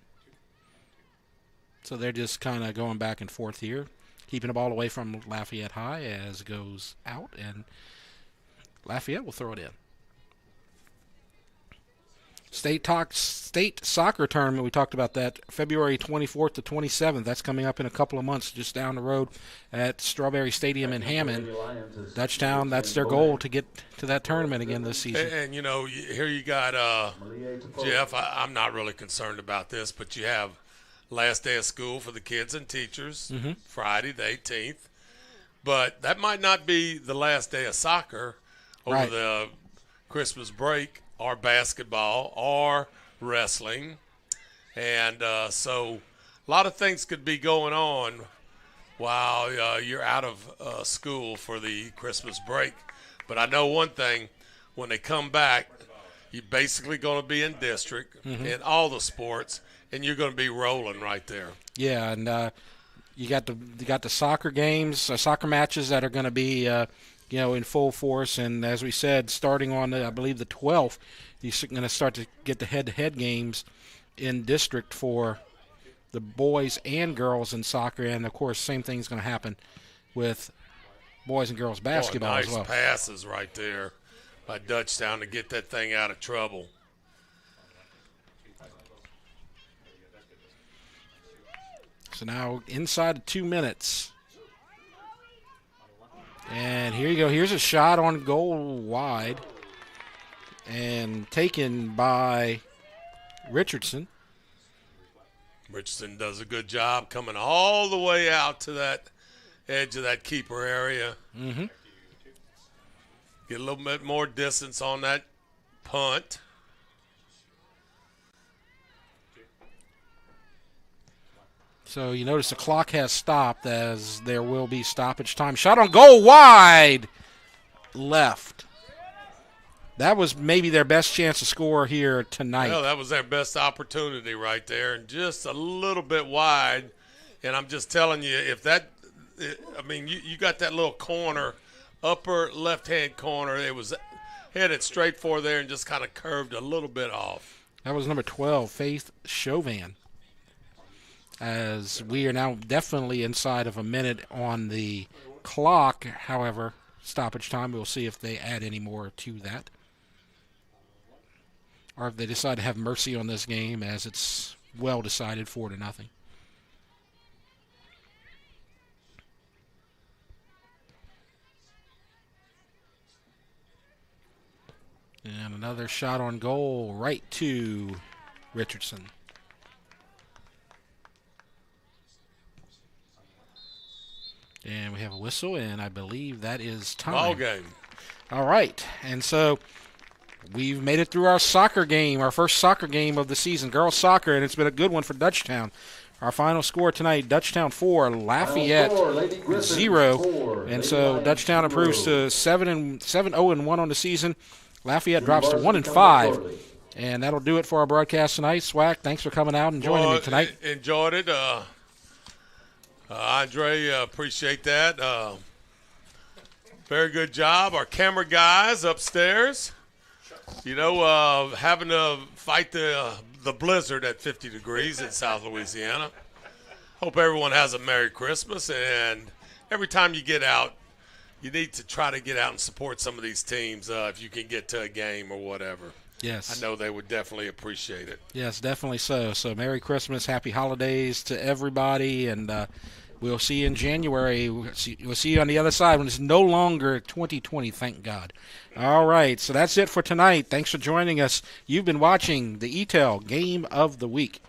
So they're just kind of going back and forth here, keeping the ball away from Lafayette High as it goes out, and Lafayette will throw it in. State soccer tournament, we talked about that, February 24th to 27th. That's coming up in a couple of months, just down the road at Strawberry Stadium in Hammond. Dutchtown, that's their goal, to get to that tournament again this season. And here you got, Jeff, I'm not really concerned about this, but you have last day of school for the kids and teachers, Friday the 18th. But that might not be the last day of soccer over the Christmas break, or basketball, or wrestling. And so a lot of things could be going on while you're out of school for the Christmas break. But I know one thing, when they come back, you're basically going to be in district in all the sports, and you're going to be rolling right there. Yeah, and you got the soccer games, soccer matches that are going to be in full force. And as we said, starting on, I believe, the 12th, you're going to start to get the head-to-head games in district for the boys and girls in soccer. And, of course, same thing's going to happen with boys and girls basketball as well. Nice passes right there by Dutchtown to get that thing out of trouble. So now inside of 2 minutes. And here you go. Here's a shot on goal wide and taken by Richardson. Richardson does a good job coming all the way out to that edge of that keeper area. Get a little bit more distance on that punt. So you notice the clock has stopped as there will be stoppage time. Shot on goal wide left. That was maybe their best chance to score here tonight. Well, that was their best opportunity right there, and just a little bit wide. And I'm just telling you, if I mean, you got that little corner, upper left-hand corner. It was headed straight for there and just kind of curved a little bit off. That was number 12, Faith Chauvin. As we are now definitely inside of a minute on the clock, however, stoppage time, we'll see if they add any more to that. Or if they decide to have mercy on this game as it's well decided 4-0. And another shot on goal right to Richardson. And we have a whistle, and I believe that is time. Ball game. All right. And so we've made it through our soccer game, our first soccer game of the season, girls soccer, and it's been a good one for Dutchtown. Our final score tonight, Dutchtown 4, Lafayette 0. And so Dutchtown improves to 7-0-1 on the season. Lafayette drops to 1-5. And that'll do it for our broadcast tonight. Swack, thanks for coming out and joining me tonight. Enjoyed it. Andre, appreciate that. Very good job. Our camera guys upstairs, having to fight the blizzard at 50 degrees in South Louisiana. Hope everyone has a Merry Christmas. And every time you get out, you need to try to get out and support some of these teams if you can get to a game or whatever. Yes. I know they would definitely appreciate it. Yes, definitely so. So Merry Christmas, Happy Holidays to everybody, and we'll see you in January. We'll see you on the other side when it's no longer 2020, thank God. All right, so that's it for tonight. Thanks for joining us. You've been watching the EATEL Game of the Week.